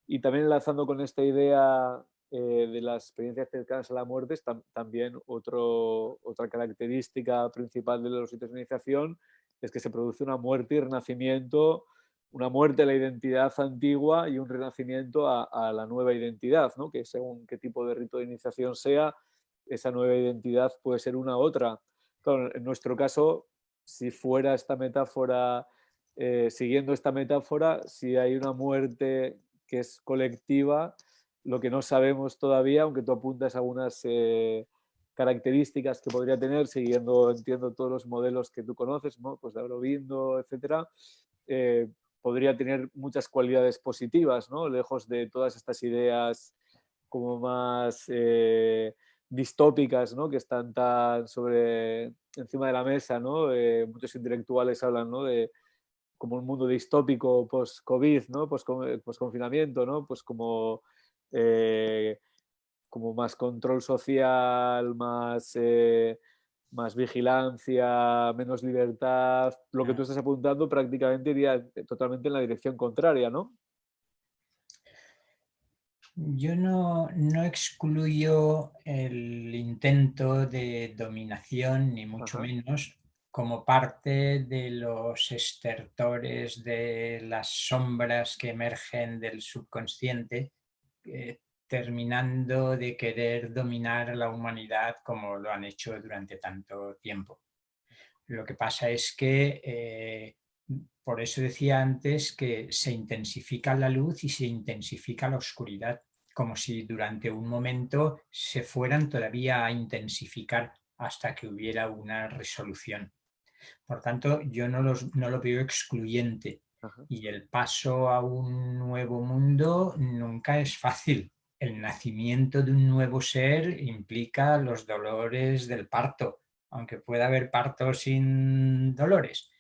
Y también enlazando con esta idea de las experiencias cercanas a la muerte, también otra característica principal de los sitios de iniciación es que se produce una muerte y renacimiento, una muerte a la identidad antigua y un renacimiento a la nueva identidad, ¿no? Que según qué tipo de rito de iniciación sea, esa nueva identidad puede ser una u otra. Claro, en nuestro caso, si fuera esta metáfora, siguiendo esta metáfora, si hay una muerte que es colectiva, lo que no sabemos todavía, aunque tú apuntas algunas características que podría tener, siguiendo, entiendo, todos los modelos que tú conoces, ¿no? Pues de Aurobindo, etcétera, podría tener muchas cualidades positivas, ¿no? Lejos de todas estas ideas como más distópicas, ¿no? Que están tan encima de la mesa, ¿no? Muchos intelectuales hablan, ¿no? De como un mundo distópico post-COVID, ¿no? Post-confinamiento, ¿no? Pues como más control social, más vigilancia, menos libertad. Lo que tú estás apuntando prácticamente iría totalmente en la dirección contraria, ¿no? Yo no excluyo el intento de dominación, ni mucho Ajá. menos, como parte de los estertores de las sombras que emergen del subconsciente, terminando de querer dominar a la humanidad como lo han hecho durante tanto tiempo. Lo que pasa es que, por eso decía antes que se intensifica la luz y se intensifica la oscuridad, como si durante un momento se fueran todavía a intensificar hasta que hubiera una resolución. Por tanto, yo no lo veo excluyente, Ajá. y el paso a un nuevo mundo nunca es fácil. El nacimiento de un nuevo ser implica los dolores del parto, aunque pueda haber parto sin dolores.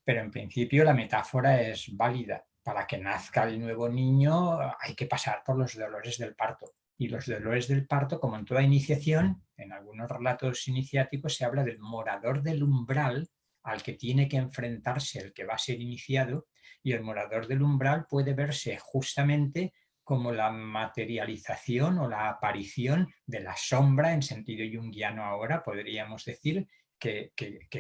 Pero en principio la metáfora es válida. Para que nazca el nuevo niño hay que pasar por los dolores del parto. Y los dolores del parto, como en toda iniciación, en algunos relatos iniciáticos se habla del morador del umbral al que tiene que enfrentarse el que va a ser iniciado, y el morador del umbral puede verse justamente como la materialización o la aparición de la sombra, en sentido junguiano ahora podríamos decir, que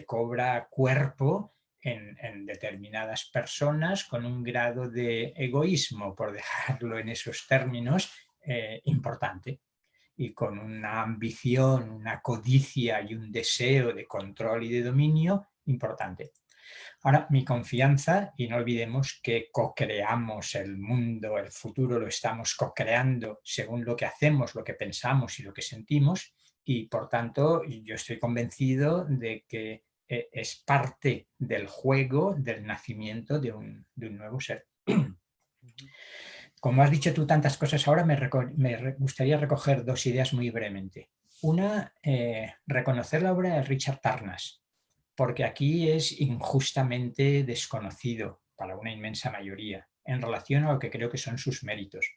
cobra cuerpo en determinadas personas con un grado de egoísmo, por dejarlo en esos términos, importante, y con una ambición, una codicia y un deseo de control y de dominio importante. Ahora, mi confianza, y no olvidemos que co-creamos el mundo, el futuro lo estamos co-creando según lo que hacemos, lo que pensamos y lo que sentimos, y por tanto yo estoy convencido de que es parte del juego del nacimiento de un nuevo ser. Como has dicho tú tantas cosas ahora, me gustaría recoger dos ideas muy brevemente. Una, reconocer la obra de Richard Tarnas, porque aquí es injustamente desconocido para una inmensa mayoría en relación a lo que creo que son sus méritos.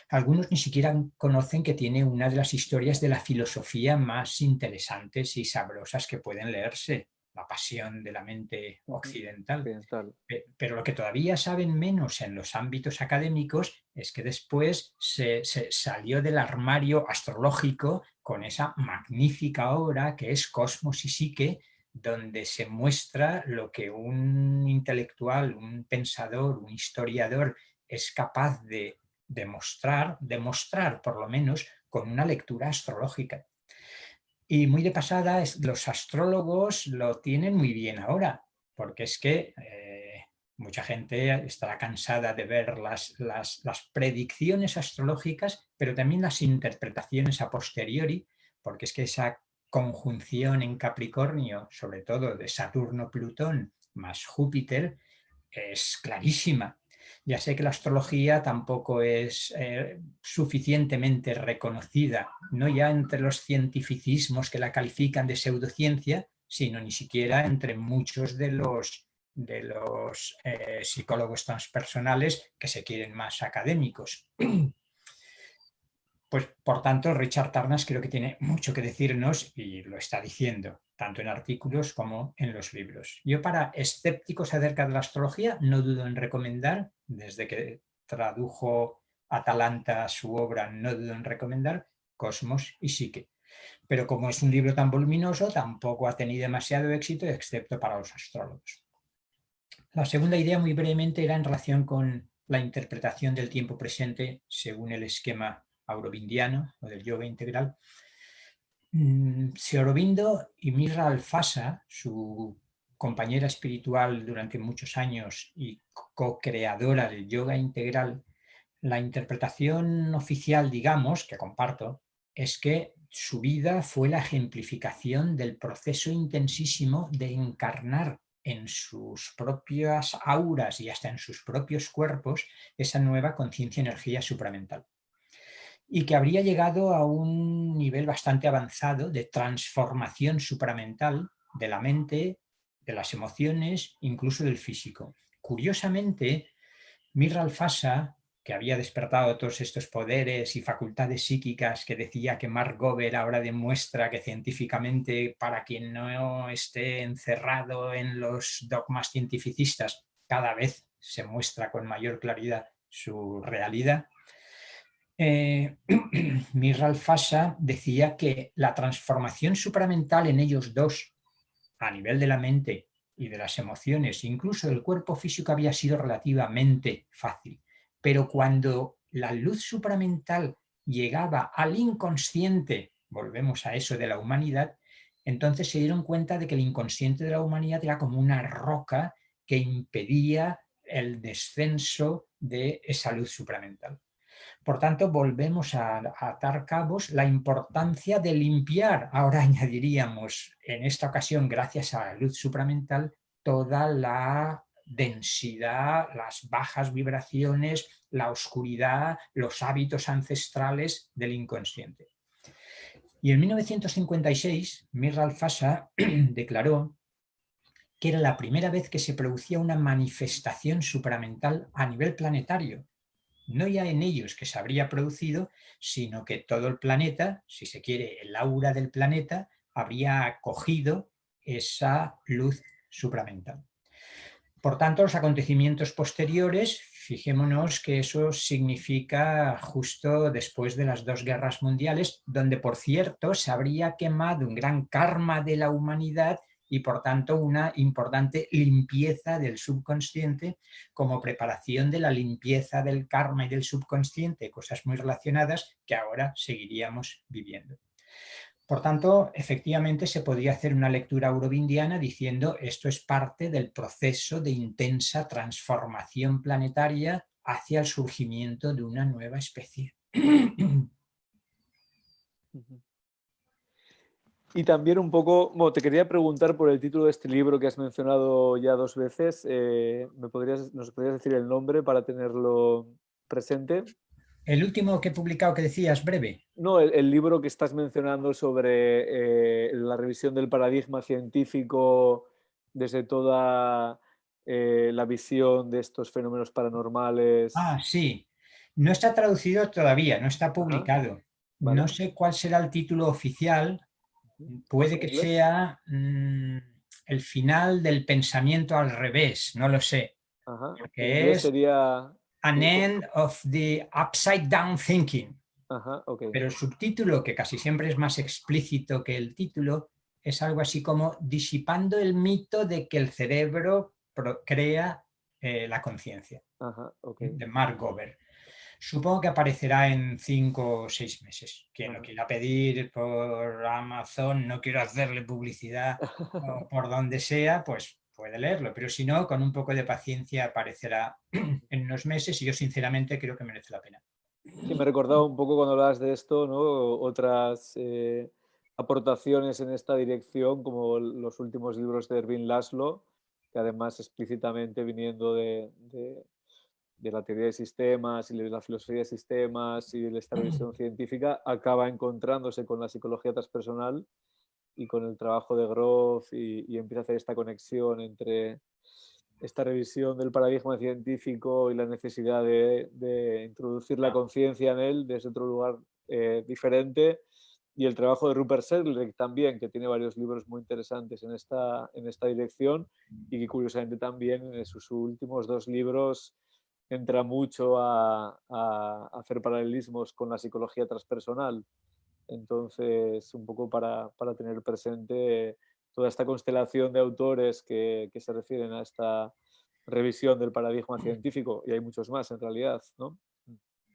Algunos ni siquiera conocen que tiene una de las historias de la filosofía más interesantes y sabrosas que pueden leerse, La pasión de la mente occidental. Pero lo que todavía saben menos en los ámbitos académicos es que después se salió del armario astrológico con esa magnífica obra que es Cosmos y Psique, donde se muestra lo que un intelectual, un pensador, un historiador es capaz de demostrar por lo menos con una lectura astrológica. Y muy de pasada, los astrólogos lo tienen muy bien ahora, porque es que mucha gente estará cansada de ver las predicciones astrológicas, pero también las interpretaciones a posteriori, porque es que esa conjunción en Capricornio, sobre todo de Saturno-Plutón más Júpiter, es clarísima. Ya sé que la astrología tampoco es suficientemente reconocida, no ya entre los cientificismos que la califican de pseudociencia, sino ni siquiera entre muchos de los psicólogos transpersonales que se quieren más académicos. Pues, por tanto, Richard Tarnas creo que tiene mucho que decirnos y lo está diciendo, tanto en artículos como en los libros. Yo, para escépticos acerca de la astrología, no dudo en recomendar, desde que tradujo Atalanta su obra, no dudo en recomendar Cosmos y Psique. Pero como es un libro tan voluminoso, tampoco ha tenido demasiado éxito, excepto para los astrólogos. La segunda idea, muy brevemente, era en relación con la interpretación del tiempo presente según el esquema aurovindiano o del yoga integral. Si Aurobindo y Mirra Alfasa, su compañera espiritual durante muchos años y co-creadora del yoga integral, la interpretación oficial, digamos, que comparto, es que su vida fue la ejemplificación del proceso intensísimo de encarnar en sus propias auras y hasta en sus propios cuerpos esa nueva conciencia-energía supramental, y que habría llegado a un nivel bastante avanzado de transformación supramental de la mente, de las emociones, incluso del físico. Curiosamente, Mirra Alfasa, que había despertado todos estos poderes y facultades psíquicas que decía que Mark Gober ahora demuestra que científicamente, para quien no esté encerrado en los dogmas cientificistas, cada vez se muestra con mayor claridad su realidad. Mirra Alfasa decía que la transformación supramental en ellos dos, a nivel de la mente y de las emociones, incluso del cuerpo físico, había sido relativamente fácil. Pero cuando la luz supramental llegaba al inconsciente, volvemos a eso de la humanidad, entonces se dieron cuenta de que el inconsciente de la humanidad era como una roca que impedía el descenso de esa luz supramental. Por tanto, volvemos a atar cabos, la importancia de limpiar, ahora añadiríamos en esta ocasión, gracias a la luz supramental, toda la densidad, las bajas vibraciones, la oscuridad, los hábitos ancestrales del inconsciente. Y en 1956, Mirra Alfasa declaró que era la primera vez que se producía una manifestación supramental a nivel planetario, no ya en ellos que se habría producido, sino que todo el planeta, si se quiere, el aura del planeta, habría acogido esa luz supramental. Por tanto, los acontecimientos posteriores, fijémonos que eso significa justo después de las dos guerras mundiales, donde, por cierto, se habría quemado un gran karma de la humanidad y, por tanto, una importante limpieza del subconsciente como preparación de la limpieza del karma y del subconsciente, cosas muy relacionadas que ahora seguiríamos viviendo. Por tanto, efectivamente se podría hacer una lectura aurovindiana diciendo esto es parte del proceso de intensa transformación planetaria hacia el surgimiento de una nueva especie. Y también un poco, bueno, te quería preguntar por el título de este libro que has mencionado ya 2 veces. ¿Nos podrías decir el nombre para tenerlo presente? El último que he publicado que decías, breve. No, el libro que estás mencionando sobre la revisión del paradigma científico desde toda la visión de estos fenómenos paranormales. Ah, sí. No está traducido todavía, no está Ajá, publicado. No vale. sé cuál será el título oficial. ¿Más Puede en que inglés? sea el final del pensamiento al revés, no lo sé. Ajá. En Que inglés es sería... An End of the Upside Down Thinking. Ajá, ok. Pero el subtítulo, que casi siempre es más explícito que el título, es algo así como disipando el mito de que el cerebro crea la conciencia, Ajá, ok. de Mark Gober. Supongo que aparecerá en 5 o 6 meses. Quien lo Ajá. quiera pedir por Amazon, no quiero hacerle publicidad o por donde sea, pues puede leerlo. Pero si no, con un poco de paciencia aparecerá en unos meses y yo sinceramente creo que merece la pena. Sí, me recordaba un poco cuando hablabas de esto, ¿no? Otras aportaciones en esta dirección, como los últimos libros de Ervin Laszlo, que además explícitamente viniendo de la teoría de sistemas y de la filosofía de sistemas y de esta revisión científica, acaba encontrándose con la psicología transpersonal y con el trabajo de Groff y empieza a hacer esta conexión entre esta revisión del paradigma científico y la necesidad de introducir la conciencia en él desde otro lugar diferente. Y el trabajo de Rupert Sheldrake también, que tiene varios libros muy interesantes en esta dirección y que curiosamente también en sus últimos 2 libros entra mucho a hacer paralelismos con la psicología transpersonal. Entonces, un poco para tener presente toda esta constelación de autores que se refieren a esta revisión del paradigma científico, y hay muchos más en realidad, ¿no?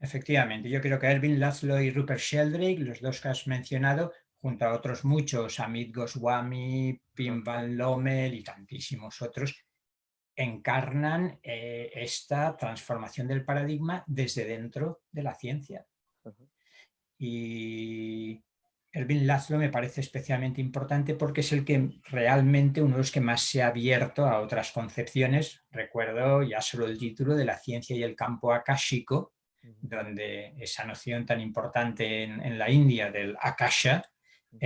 Efectivamente, yo creo que Ervin Laszlo y Rupert Sheldrake, los dos que has mencionado, junto a otros muchos, Amit Goswami, Pim Ajá, Van Lommel y tantísimos otros, encarnan esta transformación del paradigma desde dentro de la ciencia. ajá, Y Ervin Laszlo me parece especialmente importante porque es el que realmente uno de los que más se ha abierto a otras concepciones. Recuerdo ya solo el título de La ciencia y el campo akáshico, ujú, donde esa noción tan importante en la India del akasha ujú,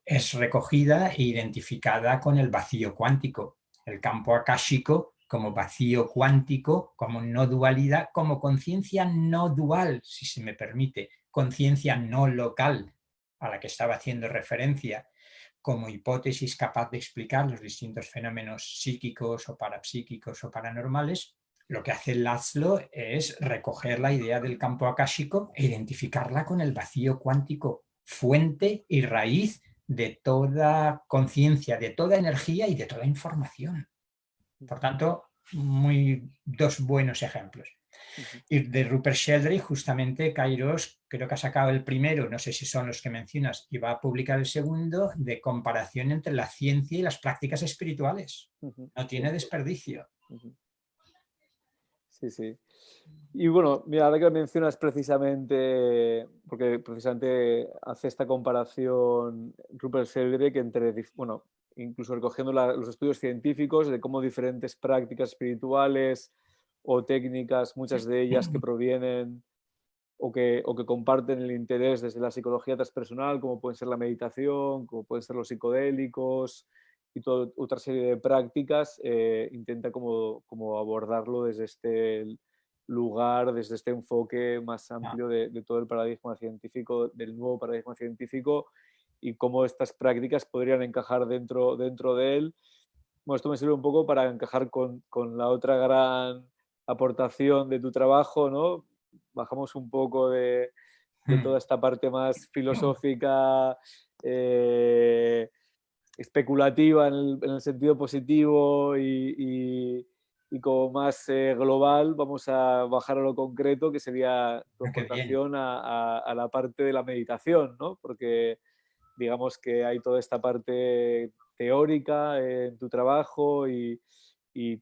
es recogida e identificada con el vacío cuántico. El campo akáshico como vacío cuántico, como no dualidad, como conciencia no dual, si se me permite, conciencia no local a la que estaba haciendo referencia, como hipótesis capaz de explicar los distintos fenómenos psíquicos o parapsíquicos o paranormales. Lo que hace Laszlo es recoger la idea del campo akáshico e identificarla con el vacío cuántico, fuente y raíz de toda conciencia, de toda energía y de toda información. Por tanto, dos buenos ejemplos. ujú. Y de Rupert Sheldrake, justamente Kairos, creo que ha sacado el primero, no sé si son los que mencionas, y va a publicar el segundo, de comparación entre la ciencia y las prácticas espirituales. Ujú, No sí, tiene desperdicio. ujú. Sí, sí. Y bueno, mira, ahora que lo mencionas precisamente, porque precisamente hace esta comparación Rupert Sheldrake entre, bueno, incluso recogiendo los estudios científicos de cómo diferentes prácticas espirituales o técnicas, muchas de ellas que provienen o que comparten el interés desde la psicología transpersonal, como pueden ser la meditación, como pueden ser los psicodélicos y toda otra serie de prácticas, intenta como abordarlo desde este lugar, desde este enfoque más No, amplio de todo el paradigma científico, del nuevo paradigma científico y cómo estas prácticas podrían encajar dentro de él. Bueno, esto me sirve un poco para encajar con la otra gran aportación de tu trabajo, ¿no? Bajamos un poco de toda esta parte más filosófica, especulativa en el sentido positivo y como más global, vamos a bajar a lo concreto, que sería tu qué bien. aportación a la parte de la meditación, ¿no? Porque digamos que hay toda esta parte teórica en tu trabajo y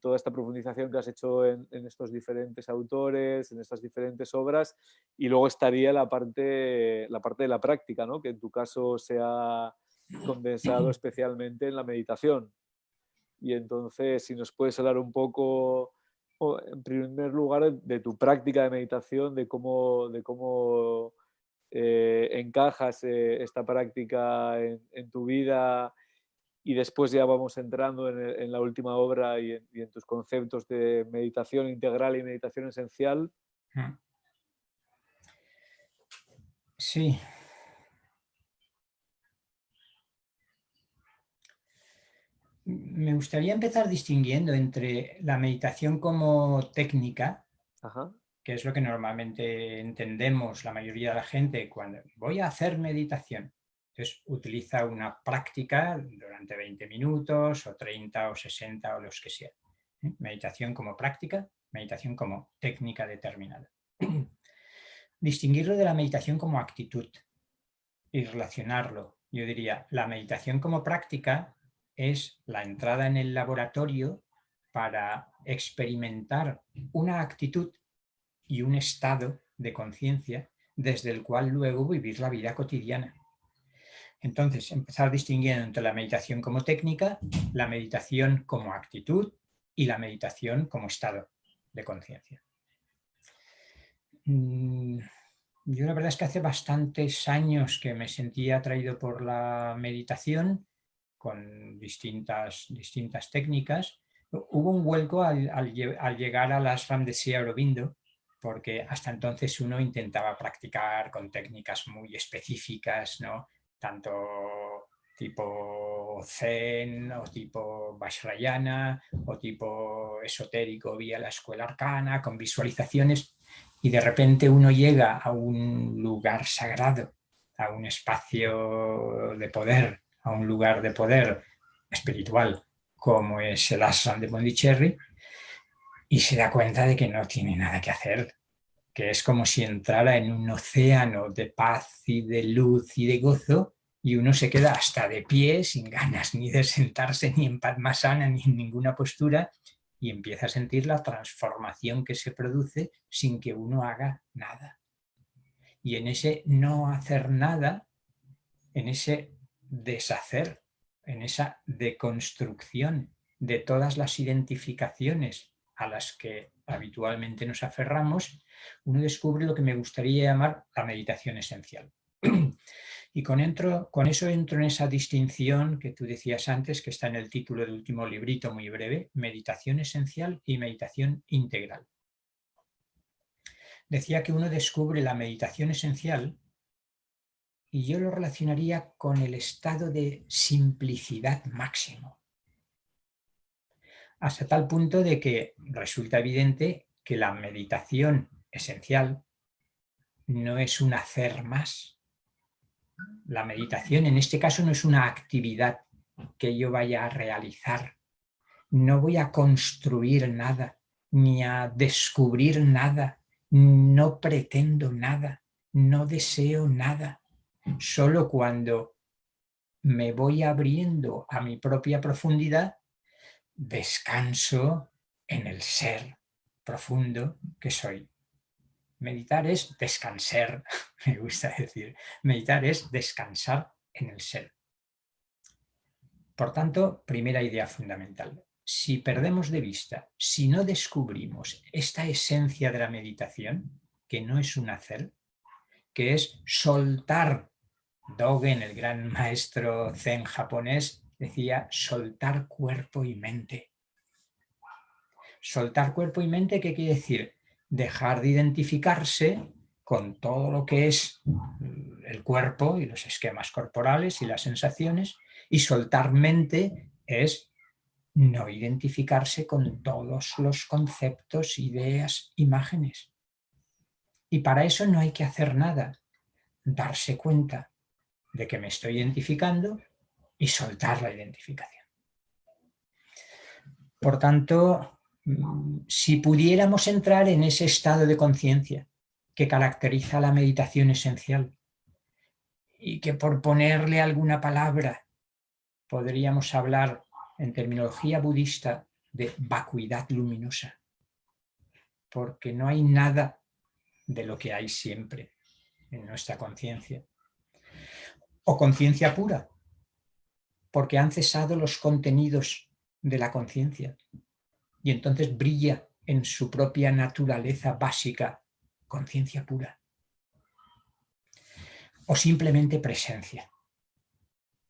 toda esta profundización que has hecho en estos diferentes autores, en estas diferentes obras, y luego estaría la parte de la práctica, ¿no? Que en tu caso se ha condensado especialmente en la meditación. Y entonces, si nos puedes hablar un poco, en primer lugar, de tu práctica de meditación, de cómo encajas esta práctica en tu vida, y después ya vamos entrando en la última obra y en tus conceptos de meditación integral y meditación esencial. Sí. Me gustaría empezar distinguiendo entre la meditación como técnica, Ajá. que es lo que normalmente entendemos la mayoría de la gente cuando voy a hacer meditación. Entonces utiliza una práctica durante 20 minutos o 30 o 60 o los que sean. Meditación como práctica, meditación como técnica determinada. Distinguirlo de la meditación como actitud y relacionarlo. Yo diría, la meditación como práctica es la entrada en el laboratorio para experimentar una actitud y un estado de conciencia desde el cual luego vivir la vida cotidiana. Entonces, empezar distinguiendo entre la meditación como técnica, la meditación como actitud y la meditación como estado de conciencia. Yo la verdad es que hace bastantes años que me sentía atraído por la meditación con distintas técnicas. Hubo un vuelco al llegar al ashram de Sri Aurobindo, porque hasta entonces uno intentaba practicar con técnicas muy específicas, ¿no? Tanto tipo Zen o tipo Vajrayana o tipo esotérico vía la escuela arcana, con visualizaciones, y de repente uno llega a un lugar sagrado, a un espacio de poder, a un lugar de poder espiritual como es el ashram de Pondicherry, y se da cuenta de que no tiene nada que hacer, que es como si entrara en un océano de paz y de luz y de gozo, y uno se queda hasta de pie, sin ganas ni de sentarse ni en Padmasana ni en ninguna postura, y empieza a sentir la transformación que se produce sin que uno haga nada. Y en ese no hacer nada, en ese deshacer, en esa deconstrucción de todas las identificaciones a las que habitualmente nos aferramos, uno descubre lo que me gustaría llamar la meditación esencial. Y con eso entro en esa distinción que tú decías antes, que está en el título del último librito muy breve, meditación esencial y meditación integral. Decía que uno descubre la meditación esencial y yo lo relacionaría con el estado de simplicidad máximo. Hasta tal punto de que resulta evidente que la meditación esencial no es un hacer más. La meditación en este caso no es una actividad que yo vaya a realizar. No voy a construir nada, ni a descubrir nada. No pretendo nada, no deseo nada. Solo cuando me voy abriendo a mi propia profundidad, descanso en el ser profundo que soy. Meditar es descansar, me gusta decir. Meditar es descansar en el ser. Por tanto, primera idea fundamental. Si perdemos de vista, si no descubrimos esta esencia de la meditación, que no es un hacer, que es soltar. Dogen, el gran maestro zen japonés, decía soltar cuerpo y mente. Soltar cuerpo y mente, ¿qué quiere decir? Dejar de identificarse con todo lo que es el cuerpo y los esquemas corporales y las sensaciones, y soltar mente es no identificarse con todos los conceptos, ideas, imágenes. Y para eso no hay que hacer nada, darse cuenta de que me estoy identificando y soltar la identificación. Por tanto, si pudiéramos entrar en ese estado de conciencia que caracteriza la meditación esencial y que por ponerle alguna palabra podríamos hablar en terminología budista de vacuidad luminosa, porque no hay nada de lo que hay siempre en nuestra conciencia. O conciencia pura, porque han cesado los contenidos de la conciencia y entonces brilla en su propia naturaleza básica, conciencia pura. O simplemente presencia.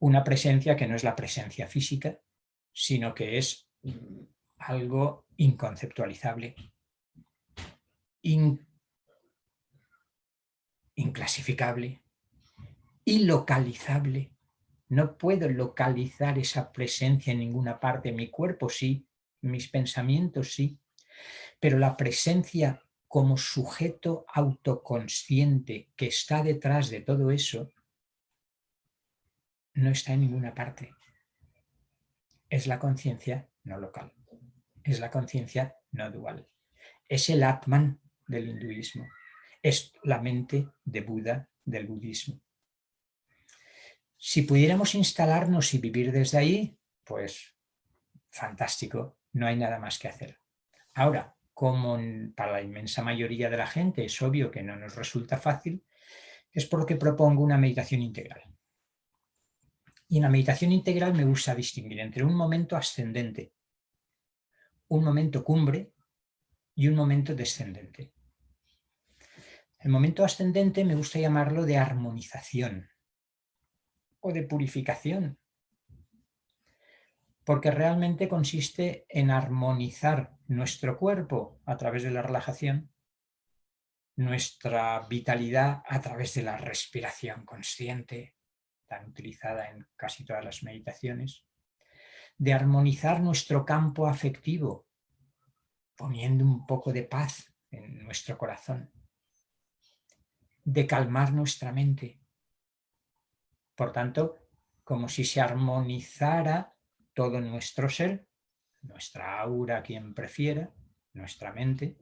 Una presencia que no es la presencia física, sino que es algo inconceptualizable, inclasificable, ilocalizable. No puedo localizar esa presencia en ninguna parte. Mi cuerpo sí, mis pensamientos sí, pero la presencia como sujeto autoconsciente que está detrás de todo eso no está en ninguna parte. Es la conciencia no local, es la conciencia no dual. Es el Atman del hinduismo, es la mente de Buda del budismo. Si pudiéramos instalarnos y vivir desde ahí, pues fantástico, no hay nada más que hacer. Ahora, como para la inmensa mayoría de la gente es obvio que no nos resulta fácil, es porque propongo una meditación integral. Y en la meditación integral me gusta distinguir entre un momento ascendente, un momento cumbre y un momento descendente. El momento ascendente me gusta llamarlo de armonización o de purificación, porque realmente consiste en armonizar nuestro cuerpo a través de la relajación, nuestra vitalidad a través de la respiración consciente, tan utilizada en casi todas las meditaciones, de armonizar nuestro campo afectivo, poniendo un poco de paz en nuestro corazón, de calmar nuestra mente. Por tanto, como si se armonizara todo nuestro ser, nuestra aura, quien prefiera, nuestra mente,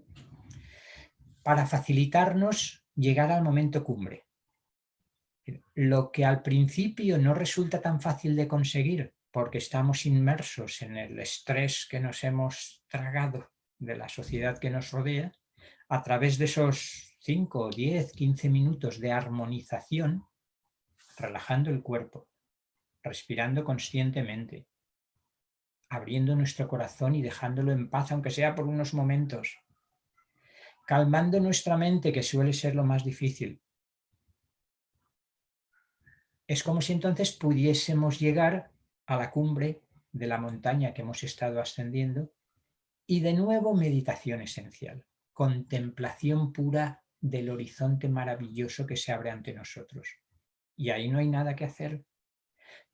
para facilitarnos llegar al momento cumbre. Lo que al principio no resulta tan fácil de conseguir porque estamos inmersos en el estrés que nos hemos tragado de la sociedad que nos rodea, a través de esos 5, 10, 15 minutos de armonización, relajando el cuerpo, respirando conscientemente, abriendo nuestro corazón y dejándolo en paz, aunque sea por unos momentos, calmando nuestra mente, que suele ser lo más difícil. Es como si entonces pudiésemos llegar a la cumbre de la montaña que hemos estado ascendiendo y de nuevo meditación esencial, contemplación pura del horizonte maravilloso que se abre ante nosotros. Y ahí no hay nada que hacer.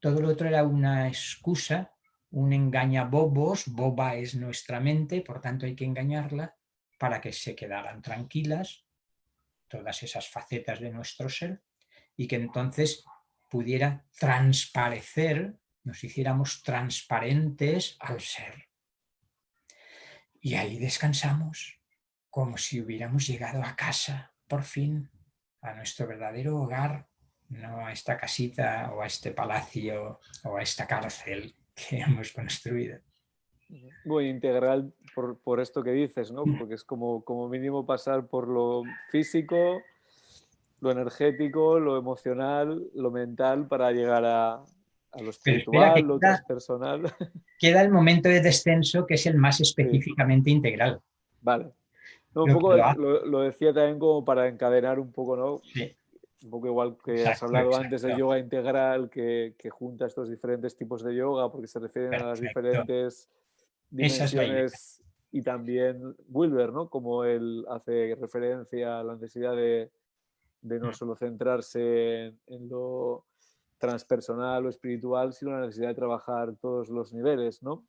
Todo lo otro era una excusa, un engañabobos, boba es nuestra mente, por tanto hay que engañarla para que se quedaran tranquilas todas esas facetas de nuestro ser y que entonces pudiera transparecer, nos hiciéramos transparentes al ser. Y ahí descansamos, como si hubiéramos llegado a casa, por fin, a nuestro verdadero hogar, no a esta casita o a este palacio o a esta cárcel que hemos construido. Muy integral por esto que dices, ¿no? Porque es como mínimo pasar por lo físico, lo energético, lo emocional, lo mental para llegar a lo Pero espera, espiritual, lo transpersonal. queda el momento de descenso, que es el más Sí, específicamente integral. vale. No, un Lo que poco lo hace. lo decía también como para encadenar un poco, ¿no? Sí, Un poco igual que has exacto, hablado antes de exacto. yoga integral, que junta estos diferentes tipos de yoga porque se refieren a las Perfecto. diferentes Esa es la idea. dimensiones, y también Wilber, ¿no? Como él hace referencia a la necesidad de no solo centrarse en lo transpersonal o espiritual, sino la necesidad de trabajar todos los niveles, ¿no?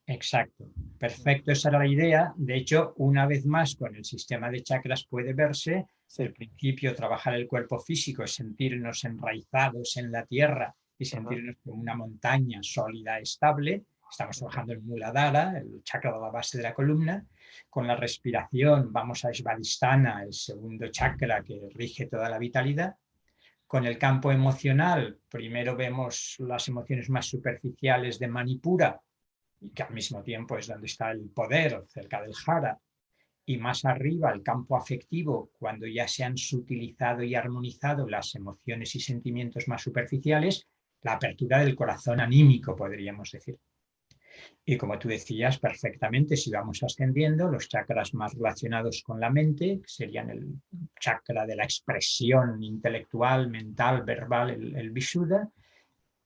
Exacto. Perfecto, esa era la idea. De hecho, una vez más, con el sistema de chakras puede verse, Sí. el principio, trabajar el cuerpo físico, es sentirnos enraizados en la tierra y sentirnos como una montaña sólida, estable. Estamos trabajando el Muladhara, el chakra de la base de la columna. Con la respiración vamos a Svadhisthana, el segundo chakra que rige toda la vitalidad. Con el campo emocional, primero vemos las emociones más superficiales de Manipura, y que al mismo tiempo es donde está el poder, cerca del jara, y más arriba el campo afectivo, cuando ya se han sutilizado y armonizado las emociones y sentimientos más superficiales, la apertura del corazón anímico, podríamos decir. Y como tú decías perfectamente, si vamos ascendiendo, los chakras más relacionados con la mente serían el chakra de la expresión intelectual, mental, verbal, el Vishuddha,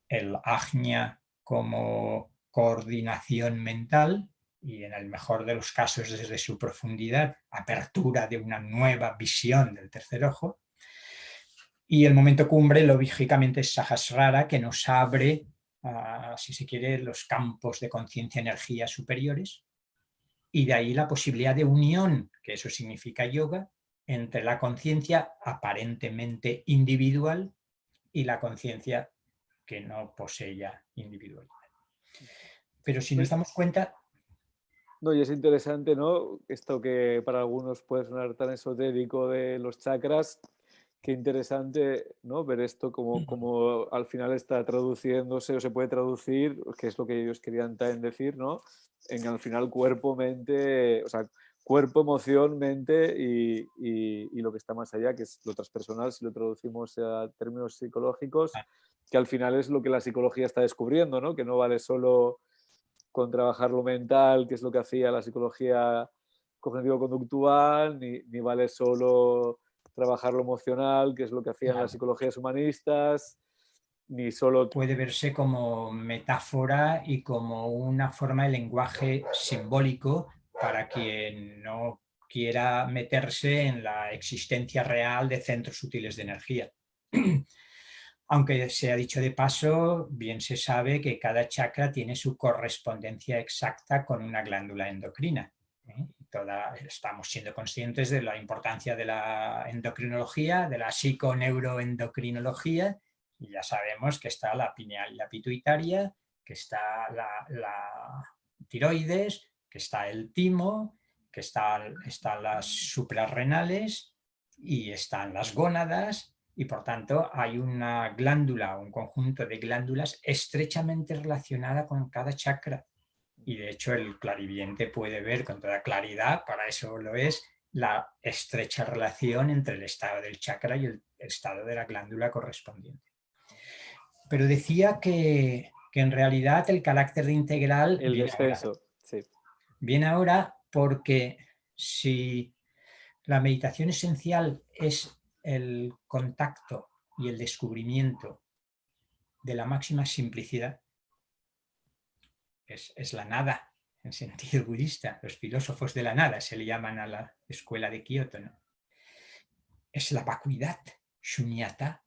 el Ajna como coordinación mental y en el mejor de los casos desde su profundidad, apertura de una nueva visión del tercer ojo. Y el momento cumbre, lógicamente, es Sahasrara, que nos abre, si se quiere, los campos de conciencia-energía superiores, y de ahí la posibilidad de unión, que eso significa yoga, entre la conciencia aparentemente individual y la conciencia que no posee ya individualidad. Pero si nos damos cuenta... No, y es interesante, ¿no? Esto que para algunos puede sonar tan esotérico de los chakras, qué interesante, ¿no? Ver esto como al final está traduciéndose o se puede traducir, que es lo que ellos querían también decir, ¿no? En al final cuerpo, mente, o sea, cuerpo, emoción, mente y lo que está más allá, que es lo transpersonal, si lo traducimos a términos psicológicos, que al final es lo que la psicología está descubriendo, ¿no? Que no vale solo con trabajar lo mental, que es lo que hacía la psicología cognitivo-conductual, ni vale solo trabajar lo emocional, que es lo que hacían las psicologías humanistas, ni solo... Puede verse como metáfora y como una forma de lenguaje simbólico para quien no quiera meterse en la existencia real de centros sutiles de energía. Aunque sea dicho de paso, bien se sabe que cada chakra tiene su correspondencia exacta con una glándula endocrina. Estamos siendo conscientes de la importancia de la endocrinología, de la psiconeuroendocrinología, y ya sabemos que está la pineal y la pituitaria, que está la tiroides, que está el timo, que están las suprarrenales y están las gónadas. Y por tanto hay una glándula, un conjunto de glándulas estrechamente relacionada con cada chakra. Y de hecho el clarividente puede ver con toda claridad, para eso lo es, la estrecha relación entre el estado del chakra y el estado de la glándula correspondiente. Pero decía que en realidad el carácter integral el descenso, sí. Viene ahora porque si la meditación esencial es el contacto y el descubrimiento de la máxima simplicidad, es la nada en sentido budista. Los filósofos de la nada se le llaman a la escuela de Kioto, ¿no? Es la vacuidad, shunyata,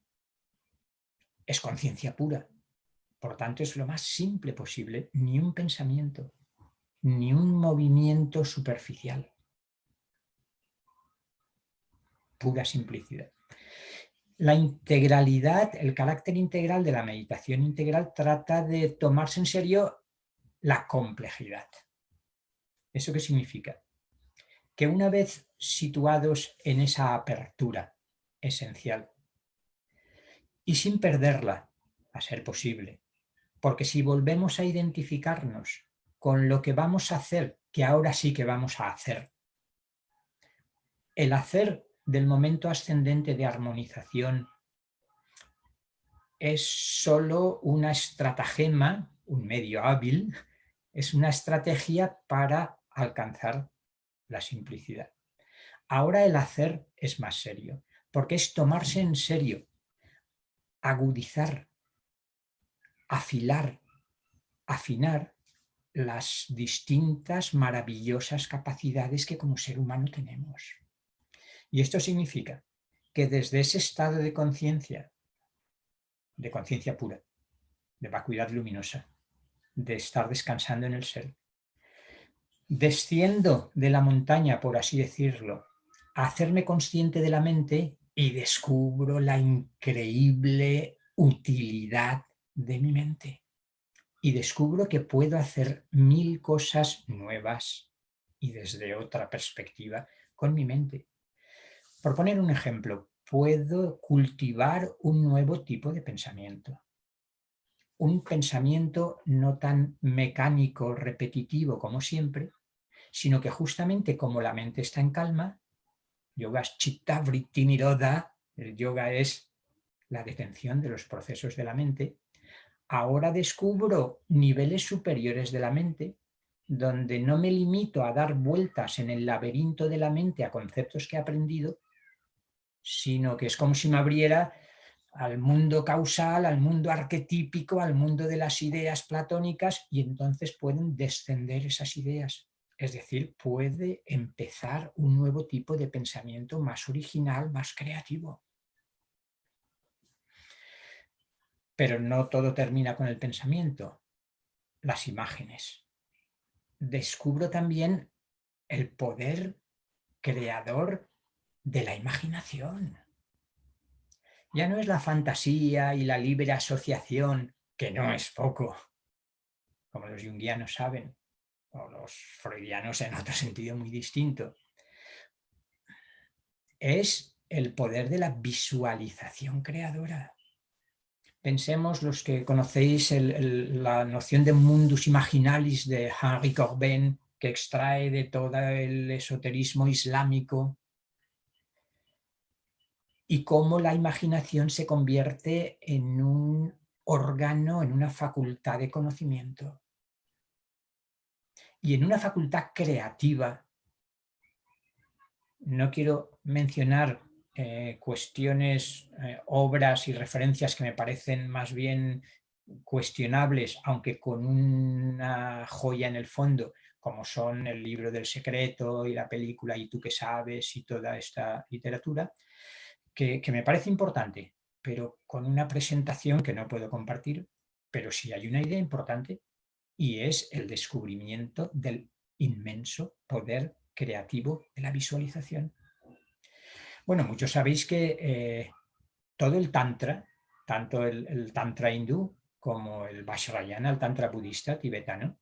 es conciencia pura. Por tanto, es lo más simple posible, ni un pensamiento, ni un movimiento superficial. Pura simplicidad. La integralidad, el carácter integral de la meditación integral trata de tomarse en serio la complejidad. ¿Eso qué significa? Que una vez situados en esa apertura esencial y sin perderla, a ser posible, porque si volvemos a identificarnos con lo que vamos a hacer, que ahora sí que vamos a hacer, el hacer del momento ascendente de armonización es solo una estratagema, un medio hábil, es una estrategia para alcanzar la simplicidad. Ahora el hacer es más serio, porque es tomarse en serio, agudizar, afilar, afinar las distintas maravillosas capacidades que como ser humano tenemos. Y esto significa que desde ese estado de conciencia pura, de vacuidad luminosa, de estar descansando en el ser, desciendo de la montaña, por así decirlo, a hacerme consciente de la mente y descubro la increíble utilidad de mi mente. Y descubro que puedo hacer 1000 cosas nuevas y desde otra perspectiva con mi mente. Por poner un ejemplo, puedo cultivar un nuevo tipo de pensamiento. Un pensamiento no tan mecánico, repetitivo como siempre, sino que justamente como la mente está en calma, yoga es chitta vritti nirodha, el yoga es la detención de los procesos de la mente. Ahora descubro niveles superiores de la mente, donde no me limito a dar vueltas en el laberinto de la mente a conceptos que he aprendido, sino que es como si me abriera al mundo causal, al mundo arquetípico, al mundo de las ideas platónicas, y entonces pueden descender esas ideas. Es decir, puede empezar un nuevo tipo de pensamiento más original, más creativo. Pero no todo termina con el pensamiento, las imágenes. Descubro también el poder creador de la imaginación. Ya no es la fantasía y la libre asociación, que no es poco, como los junguianos saben, o los freudianos en otro sentido muy distinto. Es el poder de la visualización creadora. Pensemos los que conocéis la noción de mundus imaginalis de Henri Corbin, que extrae de todo el esoterismo islámico, y cómo la imaginación se convierte en un órgano, en una facultad de conocimiento y en una facultad creativa. No quiero mencionar cuestiones, obras y referencias que me parecen más bien cuestionables, aunque con una joya en el fondo, como son el libro del secreto y la película Y tú qué sabes y toda esta literatura, que me parece importante, pero con una presentación que no puedo compartir, pero sí hay una idea importante, y es el descubrimiento del inmenso poder creativo de la visualización. Bueno, muchos sabéis que todo el tantra, tanto el tantra hindú como el vajrayana, el tantra budista tibetano,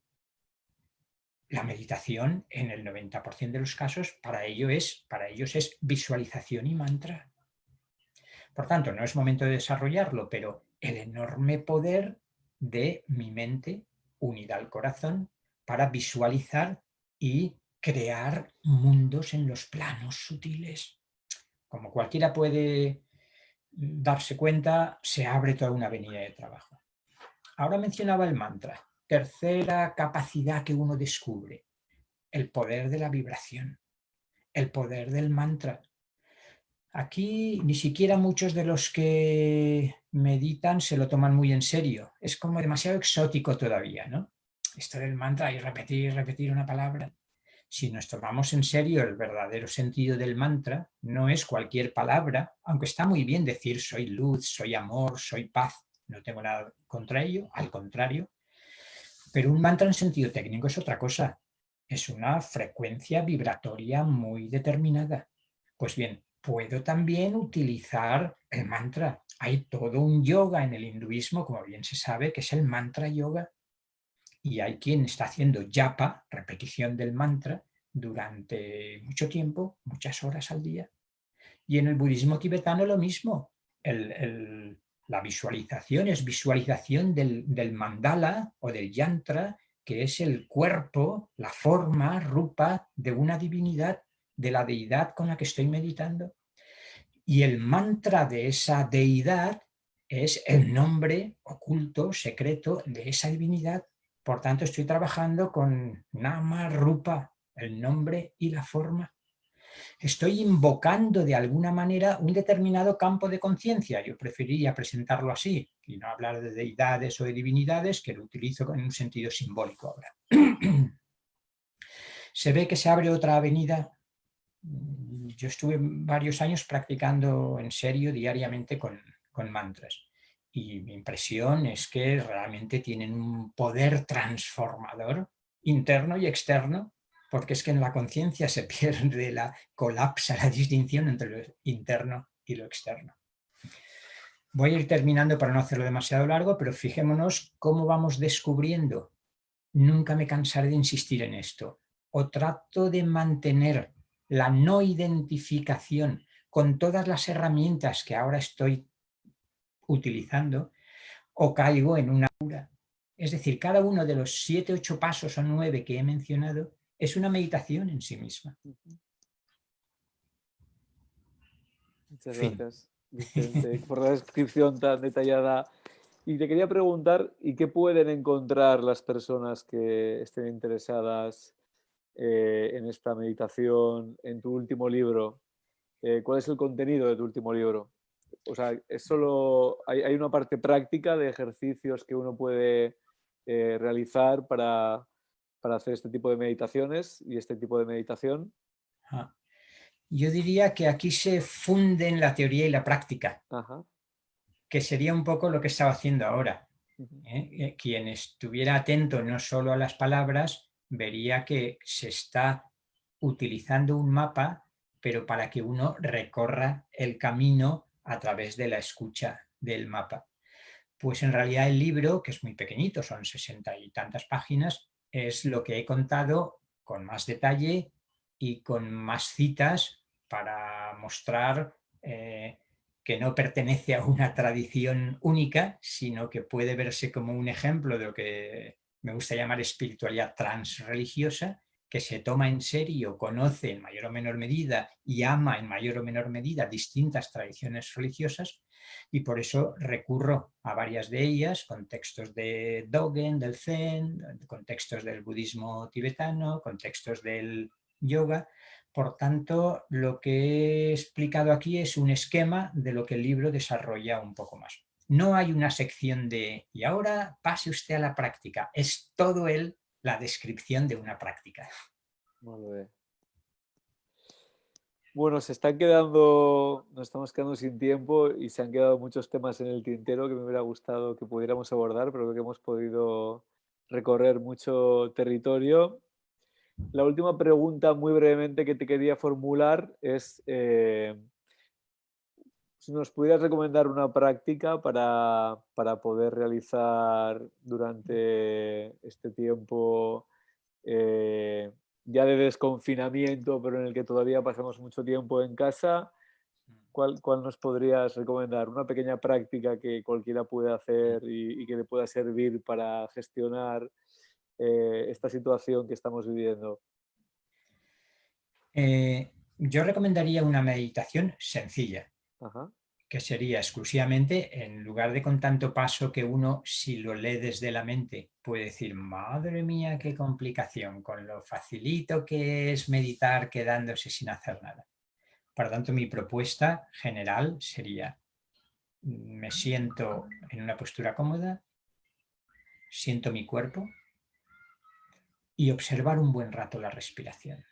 la meditación en el 90% de los casos para ellos es visualización y mantra. Por tanto, no es momento de desarrollarlo, pero el enorme poder de mi mente unida al corazón para visualizar y crear mundos en los planos sutiles. Como cualquiera puede darse cuenta, se abre toda una avenida de trabajo. Ahora mencionaba el mantra, tercera capacidad que uno descubre, el poder de la vibración, el poder del mantra. Aquí ni siquiera muchos de los que meditan se lo toman muy en serio. Es como demasiado exótico todavía, ¿no? Esto del mantra y repetir una palabra. Si nos tomamos en serio el verdadero sentido del mantra, no es cualquier palabra, aunque está muy bien decir soy luz, soy amor, soy paz, no tengo nada contra ello, al contrario. Pero un mantra en sentido técnico es otra cosa. Es una frecuencia vibratoria muy determinada. Pues bien, puedo también utilizar el mantra. Hay todo un yoga en el hinduismo, como bien se sabe, que es el mantra yoga. Y hay quien está haciendo japa, repetición del mantra, durante mucho tiempo, muchas horas al día. Y en el budismo tibetano lo mismo. La visualización es visualización del mandala o del yantra, que es el cuerpo, la forma, rupa de una divinidad, de la deidad con la que estoy meditando. Y el mantra de esa deidad es el nombre oculto, secreto de esa divinidad. Por tanto, estoy trabajando con nama, rupa, el nombre y la forma. Estoy invocando de alguna manera un determinado campo de conciencia. Yo preferiría presentarlo así y no hablar de deidades o de divinidades, que lo utilizo en un sentido simbólico ahora. Se ve que se abre otra avenida. Yo estuve varios años practicando en serio diariamente con mantras, y mi impresión es que realmente tienen un poder transformador interno y externo, porque es que en la conciencia se pierde, colapsa la distinción entre lo interno y lo externo. Voy a ir terminando para no hacerlo demasiado largo, pero fijémonos cómo vamos descubriendo. Nunca me cansaré de insistir en esto. O trato de mantener la no identificación con todas las herramientas que ahora estoy utilizando, o caigo en una cura. Es decir, cada uno de los 7, 8 pasos o 9 que he mencionado es una meditación en sí misma. Muchas Fin. gracias, Vicente, por la descripción tan detallada. Y te quería preguntar, ¿y qué pueden encontrar las personas que estén interesadas en esta meditación, en tu último libro? ¿Cuál es el contenido de tu último libro? O sea, ¿es solo, hay una parte práctica de ejercicios que uno puede realizar para hacer este tipo de meditaciones y este tipo de meditación? Ah. Yo diría que aquí se funden la teoría y la práctica, Ajá. que sería un poco lo que estaba haciendo ahora. Ujú. Quien estuviera atento no solo a las palabras, vería que se está utilizando un mapa, pero para que uno recorra el camino a través de la escucha del mapa. Pues en realidad el libro, que es muy pequeñito, son 60 y tantas páginas, es lo que he contado con más detalle y con más citas para mostrar que no pertenece a una tradición única, sino que puede verse como un ejemplo de lo que me gusta llamar espiritualidad transreligiosa, que se toma en serio, conoce en mayor o menor medida y ama en mayor o menor medida distintas tradiciones religiosas, y por eso recurro a varias de ellas, con textos de Dogen, del Zen, con textos del budismo tibetano, con textos del yoga. Por tanto, lo que he explicado aquí es un esquema de lo que el libro desarrolla un poco más. No hay una sección de y ahora pase usted a la práctica, es todo la descripción de una práctica. Molt bé. Bueno, nos estamos quedando sin tiempo y se han quedado muchos temas en el tintero que me hubiera gustado que pudiéramos abordar, pero creo que hemos podido recorrer mucho territorio. La última pregunta, muy brevemente, que te quería formular es si nos pudieras recomendar una práctica para poder realizar durante este tiempo eh, ya de desconfinamiento, pero en el que todavía pasamos mucho tiempo en casa. ¿Cuál nos podrías recomendar? Una pequeña práctica que cualquiera puede hacer y que le pueda servir para gestionar esta situación que estamos viviendo. Yo recomendaría una meditación sencilla, Ajá. que sería exclusivamente, en lugar de con tanto paso que uno, si lo lee desde la mente, puede decir, madre mía, qué complicación, con lo facilito que es meditar quedándose sin hacer nada. Por lo tanto, mi propuesta general sería, me siento en una postura cómoda, siento mi cuerpo y observar un buen rato la respiración.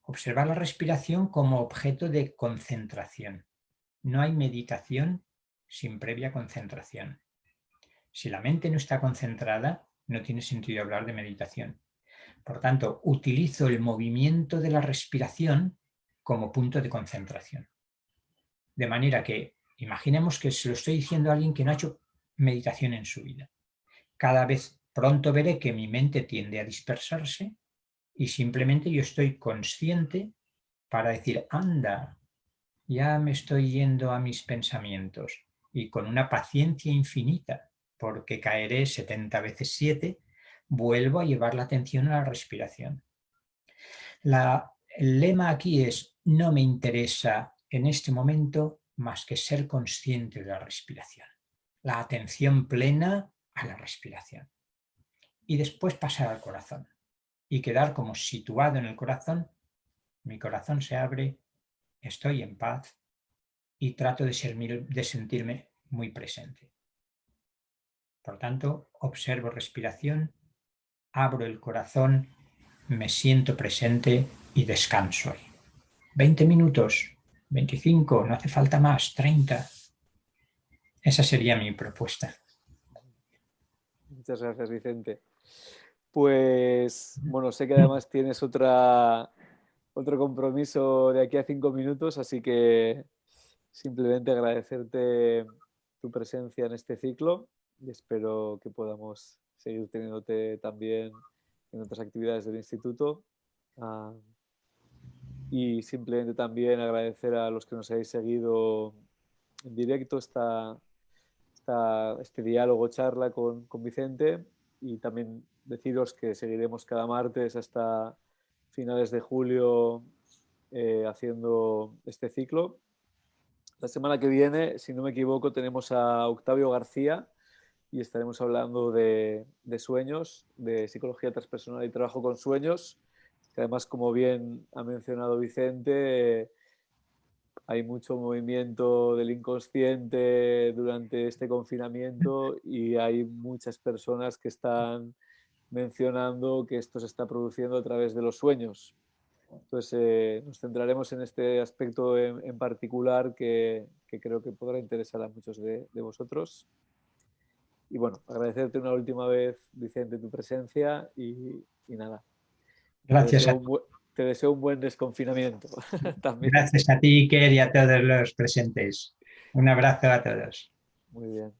Observar la respiración como objeto de concentración. No hay meditación sin previa concentración. Si la mente no está concentrada, no tiene sentido hablar de meditación. Por tanto, utilizo el movimiento de la respiración como punto de concentración. De manera que, imaginemos que se lo estoy diciendo a alguien que no ha hecho meditación en su vida. Cada vez pronto veré que mi mente tiende a dispersarse y simplemente yo estoy consciente para decir, anda, ya me estoy yendo a mis pensamientos, y con una paciencia infinita, porque caeré 70 veces 7, vuelvo a llevar la atención a la respiración. El lema aquí es, no me interesa en este momento más que ser consciente de la respiración. La atención plena a la respiración. Y después pasar al corazón y quedar como situado en el corazón. Mi corazón se abre, estoy en paz y trato de sentirme muy presente. Por tanto, observo respiración, abro el corazón, me siento presente y descanso ahí. 20 minutos, 25, no hace falta más, 30. Esa sería mi propuesta. Muchas gracias, Vicente. Pues bueno, sé que además tienes otro compromiso de aquí a 5 minutos, así que simplemente agradecerte tu presencia en este ciclo y espero que podamos seguir teniéndote también en otras actividades del instituto. Ah, Y simplemente también agradecer a los que nos habéis seguido en directo este diálogo, charla con Vicente, y también deciros que seguiremos cada martes hasta finales de julio haciendo este ciclo. La semana que viene, si no me equivoco, tenemos a Octavio García y estaremos hablando de sueños, de psicología transpersonal y trabajo con sueños, que además, como bien ha mencionado Vicente, hay mucho movimiento del inconsciente durante este confinamiento y hay muchas personas que están mencionando que esto se está produciendo a través de los sueños. Entonces, nos centraremos en este aspecto en particular que creo que podrá interesar a muchos de vosotros. Y bueno, agradecerte una última vez, Vicente, tu presencia y nada. Gracias a, Te deseo un buen desconfinamiento también. gracias a ti, Iker, y a todos los presentes. Un abrazo a todos. Muy bien.